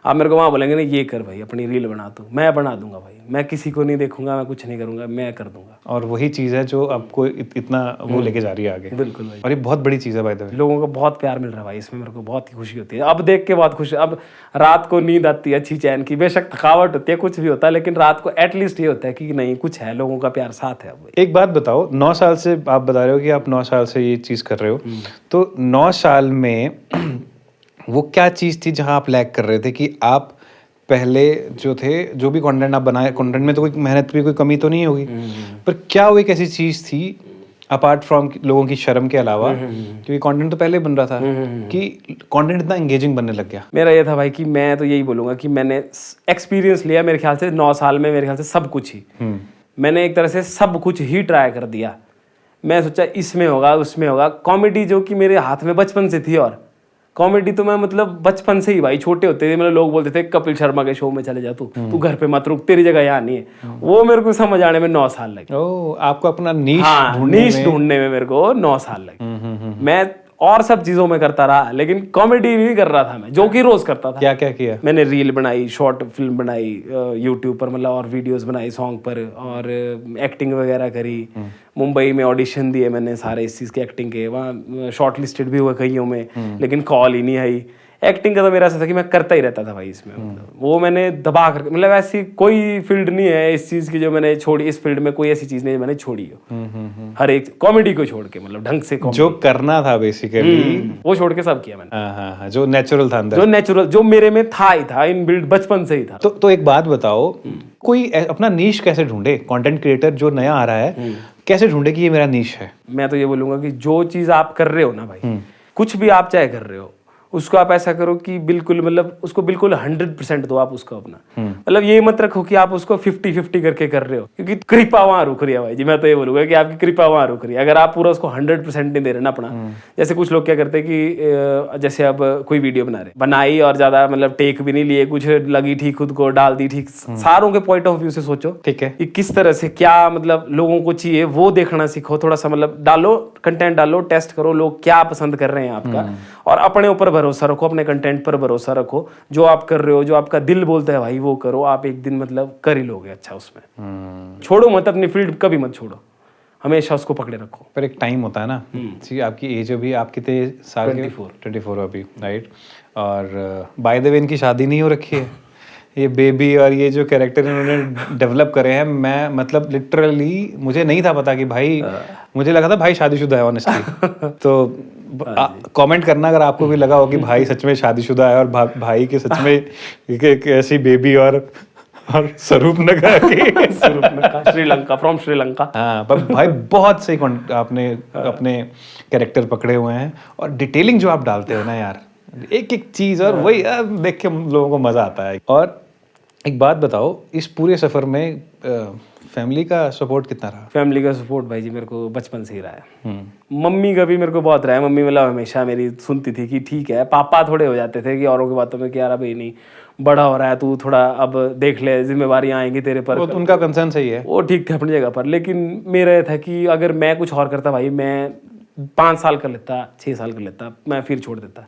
आप मेरे को वहाँ बोलेंगे ना ये कर भाई अपनी रील बना तू, मैं बना दूंगा भाई, मैं किसी को नहीं देखूंगा, मैं कुछ नहीं करूंगा, मैं कर दूंगा। और वही चीज है जो आपको इतना वो लेके जा रही है आगे। बिल्कुल भाई। और ये बहुत बड़ी चीज है भाई द वे। लोगों को बहुत प्यार मिल रहा है भाई इसमें, मेरे को बहुत ही खुशी होती है। अब देख के बहुत खुशी, अब रात को नींद आती है अच्छी चैन की, बेशक थकावट होती है कुछ भी होता है, लेकिन रात को एटलीस्ट ये होता है कि नहीं कुछ है, लोगों का प्यार साथ है। अब एक बात बताओ, 9 साल से आप बता रहे हो कि आप 9 साल से ये चीज कर रहे हो, तो 9 साल में वो क्या चीज थी जहां आप लैग कर रहे थे कि आप पहले जो थे जो भी कंटेंट आप बनाए, कंटेंट में तो कोई मेहनत की कोई कमी तो नहीं होगी, पर क्या वो एक ऐसी चीज थी अपार्ट फ्रॉम लोगों की शर्म के अलावा, क्योंकि कंटेंट तो पहले बन रहा था, कि कंटेंट इतना एंगेजिंग बनने लग गया? मेरा ये था भाई कि मैं तो यही बोलूंगा कि मैंने एक्सपीरियंस लिया मेरे ख्याल से 9 साल में, मेरे ख्याल से सब कुछ ही मैंने एक तरह से सब कुछ ही ट्राई कर दिया। मैं सोचा इसमें होगा उसमें होगा, कॉमेडी जो कि मेरे हाथ में बचपन से थी, और कॉमेडी तो मैं मतलब बचपन से ही भाई, छोटे होते थे मतलब लोग बोलते थे कपिल शर्मा के शो में चले जा तू घर पे मत रुक, तेरी जगह यहाँ नहीं है। वो मेरे को समझ आने में 9 साल लगे। ओह, आपको अपना नीश ढूंढने में मेरे को 9 साल लगे। मैं और सब चीजों में करता रहा लेकिन कॉमेडी नहीं कर रहा था मैं, जो कि रोज करता था। क्या क्या किया? मैंने रील बनाई, शॉर्ट फिल्म बनाई यूट्यूब पर, मतलब और वीडियोस बनाई सॉन्ग पर, और एक्टिंग वगैरह करी। मुंबई में ऑडिशन दिए मैंने सारे इस चीज़ के एक्टिंग के, वहाँ शॉर्ट लिस्टेड भी हुए कईयों में, लेकिन कॉल ही नहीं आई। एक्टिंग का तो मेरा ऐसा था कि मैं करता ही रहता था भाई इसमें, मतलब वो मैंने दबा कर, मतलब ऐसी कोई फील्ड नहीं है इस चीज़ की जो मैंने छोड़ी, इस फील्ड में कोई ऐसी चीज़ नहीं मैंने छोड़ी हो। हर एक कॉमेडी को छोड़ के, मतलब ढंग से जो करना था बेसिकली वो छोड़ के सब किया मैंने। हाँ, जो नेचुरल था अंदर, जो नेचुरल जो मेरे में था ही था, इन बिल्ड बचपन से ही था। तो एक बात बताओ, कोई अपना नीश कैसे ढूंढे? कंटेंट क्रिएटर जो नया आ रहा है कैसे ढूंढे कि ये मेरा नीश है? मैं तो ये बोलूंगा कि जो चीज आप कर रहे हो ना भाई, कुछ भी आप चाहे कर रहे हो, उसको आप ऐसा करो कि बिल्कुल मतलब उसको बिल्कुल 100% दो आप उसको अपना। मतलब ये मत रखो कि आप उसको 50-50 करके कर रहे हो, क्योंकि कृपा वहां रुक रही है भाई जी। मैं तो ये बोलूंगा कि आपकी कृपा वहां रुक रही है, अगर आप पूरा उसको 100% नहीं दे रहे ना अपना। जैसे कुछ लोग क्या करते हैं कि जैसे अब कोई वीडियो बनाई और ज्यादा मतलब टेक भी नहीं लिए, कुछ लगी ठीक, खुद को डाल दी ठीक। सारों के पॉइंट ऑफ व्यू से सोचो, ठीक है, कि किस तरह से क्या मतलब लोगों को चाहिए वो देखना सीखो थोड़ा सा, मतलब डालो कंटेंट, डालो, टेस्ट करो लोग क्या पसंद कर रहे हैं आपका, और अपने ऊपर भरोसा रखो, अपने कंटेंट पर भरोसा रखो। जो आप कर रहे हो, जो आपका दिल बोलता है भाई वो करो, आप एक दिन मतलब कर ही लोगे अच्छा उसमें। छोड़ो मत अपनी फील्ड, कभी मत छोड़ो, हमेशा उसको पकड़े रखो। पर एक टाइम होता है ना, जी आपकी एज अभी आप कितने साल के? 24 अभी, राइट। और बाय द वे इनकी शादी नहीं हो रखी है, ये बेबी और ये जो कैरेक्टर इन्होंने डेवलप करे हैं, मैं मतलब लिटरली मुझे नहीं था पता कि भाई, मुझे लगा था भाई शादीशुदा है ऑनेस्टली। तो कमेंट करना अगर आपको भी लगा हो कि भाई सच में शादीशुदा है और भाई के सच में एक ऐसी बेबी और स्वरूप नगा की श्रीलंका, फ्रॉम श्रीलंका। हाँ, पर भाई बहुत सही आपने अपने कैरेक्टर पकड़े हुए हैं, और डिटेलिंग जो आप डालते हो ना यार, एक एक चीज, और वही देख के लोगों को मजा आता है। और एक बात बताओ, इस पूरे सफर में फैमिली का सपोर्ट कितना रहा? फैमिली का सपोर्ट भाई जी मेरे को बचपन से ही रहा है। मम्मी का भी मेरे को बहुत रहा है। मम्मी मतलब हमेशा मेरी सुनती थी कि ठीक है, पापा थोड़े हो जाते थे कि औरों की बातों में कि यार भाई नहीं, बड़ा हो रहा है तू, थोड़ा अब देख ले, जिम्मेवारियां आएंगी तेरे पर। तो उनका कंसर्न सही है, वो ठीक थे अपनी जगह पर, लेकिन मेरा ये था कि अगर मैं कुछ और करता भाई, मैं 5 साल कर लेता, 6 साल कर लेता, मैं फिर छोड़ देता।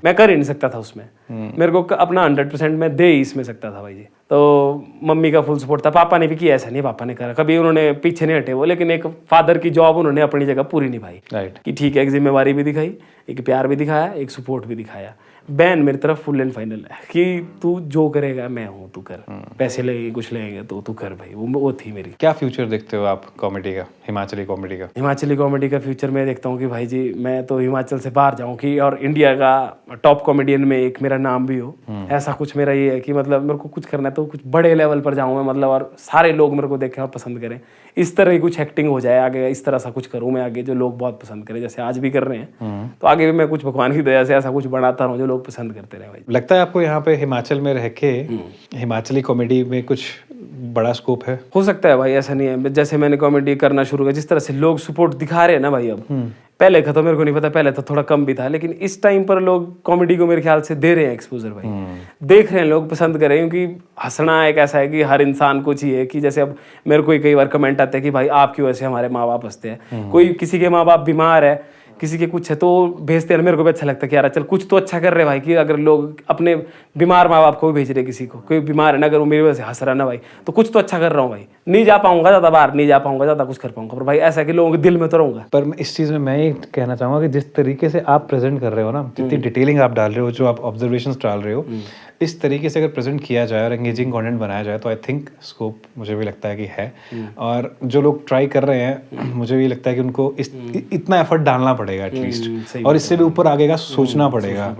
मैं कर ही नहीं सकता था उसमें, मेरे को अपना 100% मैं दे ही इसमें सकता था भाई जी। तो मम्मी का फुल सपोर्ट था। पापा ने भी किया, ऐसा नहीं पापा ने करा, कभी उन्होंने पीछे नहीं हटे वो, लेकिन एक फादर की जॉब उन्होंने अपनी जगह पूरी निभाई, कि ठीक है, एक जिम्मेवारी भी दिखाई, एक प्यार भी दिखाया, एक सपोर्ट भी दिखाया। बहन मेरी तरफ फुल एंड फाइनल है कि तू जो करेगा मैं हूँ, तू कर, पैसे लगेंगे कुछ लगेंगे तो तू कर भाई, वो थी मेरी। क्या फ्यूचर देखते हो आप कॉमेडी का, हिमाचली कॉमेडी का? हिमाचली कॉमेडी का फ्यूचर मैं देखता हूँ कि भाई जी मैं तो हिमाचल से बाहर जाऊँ कि, और इंडिया का टॉप कॉमेडियन में एक मेरा नाम भी हो, ऐसा कुछ मेरा ये है कि मतलब मेरे को कुछ करना है तो कुछ बड़े लेवल पर जाऊँ मैं, मतलब और सारे लोग मेरे को देखें और पसंद करें, इस तरह की कुछ एक्टिंग हो जाए आगे, इस तरह सा कुछ करूँ मैं आगे जो लोग बहुत पसंद करें, जैसे आज भी कर रहे हैं, तो आगे भी मैं कुछ भगवान की दया से ऐसा कुछ बनाता रहूँ जो लोग पसंद करते रहे भाई। लगता है आपको यहाँ पे हिमाचल में रह के हिमाचली कॉमेडी में कुछ बड़ा स्कोप है? हो सकता है भाई, ऐसा नहीं है। जैसे मैंने कॉमेडी करना शुरू किया, जिस तरह से लोग सपोर्ट दिखा रहे हैं ना भाई, अब पहले का तो मेरे को नहीं पता, पहले तो थोड़ा कम भी था, लेकिन इस टाइम पर लोग कॉमेडी को मेरे ख्याल से दे रहे हैं एक्सपोजर भाई। देख रहे हैं लोग, पसंद कर रहे हैं, क्योंकि हंसना एक ऐसा है कि हर इंसान को चाहिए कि जैसे अब मेरे को कई बार कमेंट आते हैं कि भाई आपकी वजह से हमारे माँ बाप हंसते हैं। कोई किसी के माँ बाप बीमार है, किसी के कुछ है, तो भेजते हैं, मेरे को भी अच्छा लगता है कि यार चल कुछ तो अच्छा कर रहे भाई, कि अगर लोग अपने बीमार माँ बाप को भी भेज रहे, किसी को कोई बीमार है ना, अगर वो मेरी वजह से हंस रहा है ना भाई, तो कुछ तो अच्छा कर रहा हूँ भाई। नहीं जा पाऊंगा ज़्यादा बाहर, नहीं जा पाऊंगा ज़्यादा कुछ कर पाऊंगा, पर भाई ऐसा है कि लोगों के दिल में तो रहूंगा। पर इस चीज़ में मैं ये कहना चाहूँगा कि जिस तरीके से आप प्रेजेंट कर रहे हो ना, जितनी डिटेलिंग आप डाल रहे हो, जो आप ऑब्जर्वेशंस डाल रहे हो, इस तरीके से अगर प्रेजेंट किया जाए और एंगेजिंग कंटेंट बनाया जाए तो आई थिंक स्कोप मुझे भी लगता है कि है। और जो लोग ट्राई कर रहे हैं, मुझे भी लगता है कि उनको इतना एफर्ट डालना पड़ेगा एटलीस्ट, और इससे भी ऊपर आगे का सोचना पड़ेगा,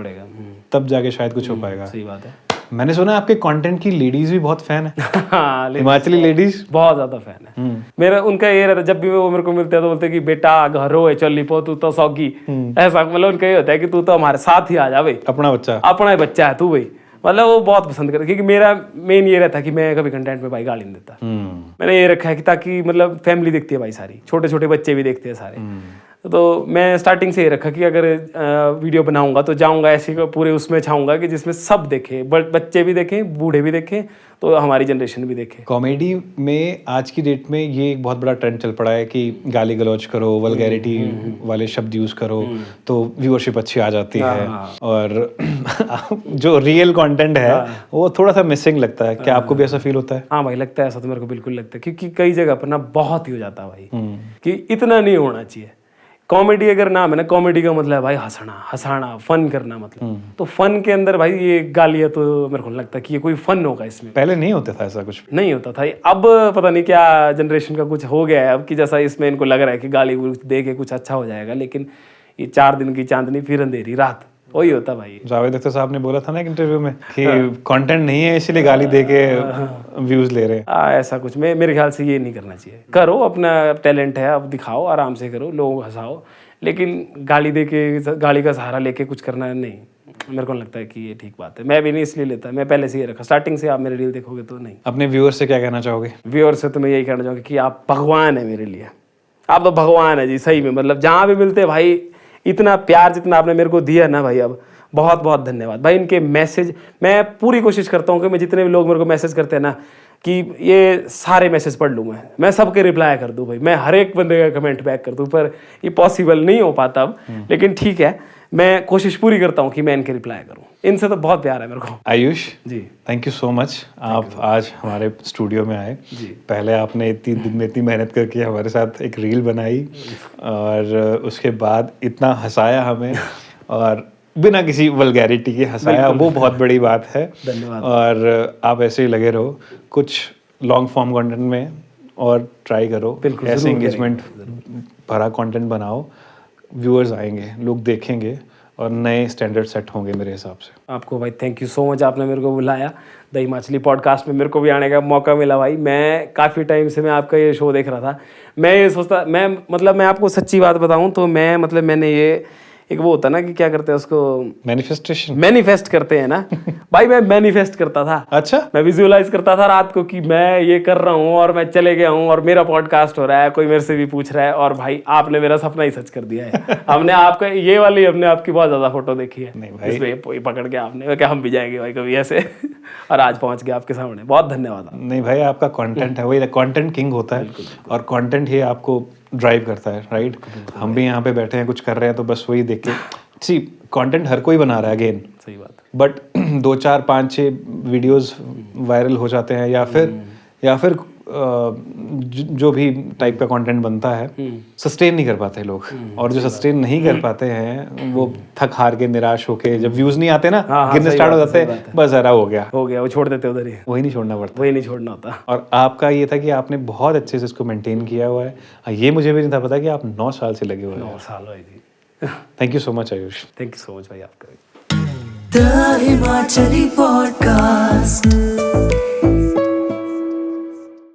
तब जाके शायद कुछ हो पाएगा। सही बात है। मैंने सुना है आपके कंटेंट की लेडीज भी बहुत फैन है। हिमाचली लेडीज बहुत ज्यादा फैन है मेरा। उनका ये रहता है, जब भी वो मेरे को मिलते हैं तो बोलते हैं कि बेटा घर हो चल लिपो, तू तो सौगी, ऐसा मतलब उनका ये होता है कि तू तो हमारे साथ ही आ जा भाई, अपना बच्चा, अपना ही बच्चा है तू भाई। मतलब वो बहुत पसंद करते, क्योंकि मेरा मेन ये रहता है कि मैं कभी कंटेंट में भाई गाली नहीं देता। मैंने ये रखा है कि ताकि मतलब फैमिली देखती है भाई सारी, छोटे छोटे बच्चे भी देखते हैं सारे, तो मैं स्टार्टिंग से ये रखा कि अगर वीडियो बनाऊंगा तो जाऊंगा ऐसे पूरे उसमें चाहूंगा कि जिसमें सब देखें, बच्चे भी देखें, बूढ़े भी देखें, तो हमारी जनरेशन भी देखे। कॉमेडी में आज की डेट में ये एक बहुत बड़ा ट्रेंड चल पड़ा है कि गाली गलौज करो, वल्गैरिटी वाले शब्द यूज करो तो व्यूअरशिप अच्छी आ जाती है, और जो रियल कंटेंट है वो थोड़ा सा मिसिंग लगता है। क्या आपको भी ऐसा फील होता है? हाँ भाई, लगता है ऐसा, तो मेरे को बिल्कुल लगता है, क्योंकि कई जगह पर ना बहुत ही हो जाता है भाई, कि इतना नहीं होना चाहिए। कॉमेडी अगर नाम है ना, कॉमेडी का मतलब है भाई हंसना, हंसाना, फन करना, मतलब तो फन के अंदर भाई ये गालियां, तो मेरे को लगता है कि ये कोई फन होगा इसमें। पहले नहीं होता था ऐसा, कुछ नहीं होता था। अब पता नहीं क्या जनरेशन का कुछ हो गया है अब, कि जैसा इसमें इनको लग रहा है कि गाली दे के कुछ अच्छा हो जाएगा, लेकिन ये 4 दिन की चांदनी फिर अंधेरी रात, वही होता भाई। जावेद अख्तर साहब ने बोला था ना एक इंटरव्यू में कि कंटेंट नहीं है इसलिए गाली दे के व्यूज ले रहे हैं। ऐसा कुछ मेरे ख्याल से ये नहीं करना चाहिए। करो, अपना टैलेंट है, अब दिखाओ, आराम से करो, लोग हंसाओ, लेकिन गाली दे के, गाली का सहारा लेके कुछ करना नहीं, मेरे को लगता है कि ये ठीक बात है। मैं भी नहीं इसलिए लेता, मैं पहले से ये रखा स्टार्टिंग से। आप मेरे रील देखोगे तो नहीं। अपने व्यूअर से क्या कहना चाहोगे? व्यूअर से तो मैं यही कहना चाहूँगा कि आप भगवान है मेरे लिए, आप तो भगवान है जी, सही में। मतलब जहाँ भी मिलते भाई, इतना प्यार जितना आपने मेरे को दिया ना भाई, अब बहुत बहुत धन्यवाद भाई। इनके मैसेज, मैं पूरी कोशिश करता हूँ कि मैं जितने भी लोग मेरे को मैसेज करते हैं ना, कि ये सारे मैसेज पढ़ लूँ, मैं सबके रिप्लाई कर दूँ भाई, मैं हर एक बंदे का कमेंट बैक कर दूँ, पर ये पॉसिबल नहीं हो पाता अब, लेकिन ठीक है, मैं कोशिश पूरी करता हूँ कि मैं इनके रिप्लाई करूँ। इनसे तो बहुत प्यार है मेरे को। आयुष जी, थैंक यू सो मच, आप आज हमारे स्टूडियो में आए। पहले आपने इतनी दिन में इतनी मेहनत करके हमारे साथ एक रील बनाई, और उसके बाद इतना हंसाया हमें, और बिना किसी वल्गैरिटी के हंसाया, वो बहुत बड़ी बात है। धन्यवाद। और आप ऐसे ही लगे रहो, कुछ लॉन्ग फॉर्म कंटेंट में और ट्राई करो, ऐसे एंगेजमेंट भरा कंटेंट बनाओ, व्यूअर्स आएंगे, लोग देखेंगे, और नए स्टैंडर्ड सेट होंगे मेरे हिसाब से। आपको भाई थैंक यू सो मच, आपने मेरे को बुलाया द हिमाचली पॉडकास्ट में, मेरे को भी आने का मौका मिला भाई। मैं काफ़ी टाइम से मैं आपका ये शो देख रहा था, मैं ये सोचता, मैं आपको सच्ची बात बताऊं तो मैंने ये एक वो होता ना कि क्या करते हैं उसको, मैनिफेस्ट करते हैं ना भाई, मैं मैनिफेस्ट करता था। अच्छा, मैं विजुअलाइज करता था रात को कि मैं ये कर रहा हूँ और मैं चले गया हूँ और मेरा पॉडकास्ट हो रहा है, कोई मेरे से भी पूछ रहा है, और भाई आपने मेरा सपना ही सच कर दिया है। हमने आपका ये वाली, हमने आपकी बहुत ज्यादा फोटो देखी है, इसमें पकड़ के आपने क्या हम भी जाएंगे भाई कभी ऐसे और आज पहुंच गए आपके सामने, बहुत धन्यवाद। नहीं भाई, आपका कंटेंट है, वही कंटेंट किंग होता है, और कंटेंट ही आपको ड्राइव करता है, राइट? हम भी यहाँ पे बैठे हैं, कुछ कर रहे हैं, तो बस वही देख के सी कंटेंट हर कोई बना रहा है, अगेन सही बात, बट 2, 4, 5, 6 वीडियोस वायरल हो जाते हैं, या फिर जो भी टाइप का कंटेंट बनता है सस्टेन नहीं कर पाते लोग, और जो सस्टेन नहीं कर पाते हैं वो थक हार के, निराश होके, जब व्यूज नहीं आते ना, गिरने स्टार्ट हो जाते हैं, बस जरा हो गया, वो छोड़ देते उधर ही, वही नहीं छोड़ना पड़ता, वही नहीं छोड़ना होता। और आपका ये था कि आपने बहुत अच्छे से इसको मेंटेन किया हुआ है। ये मुझे भी नहीं था पता कि आप 9 साल से लगे हुए हैं। 9 साल हुए थी। Thank you so much Ayush. Thank you so much भाई आपका। The Himachali Podcast.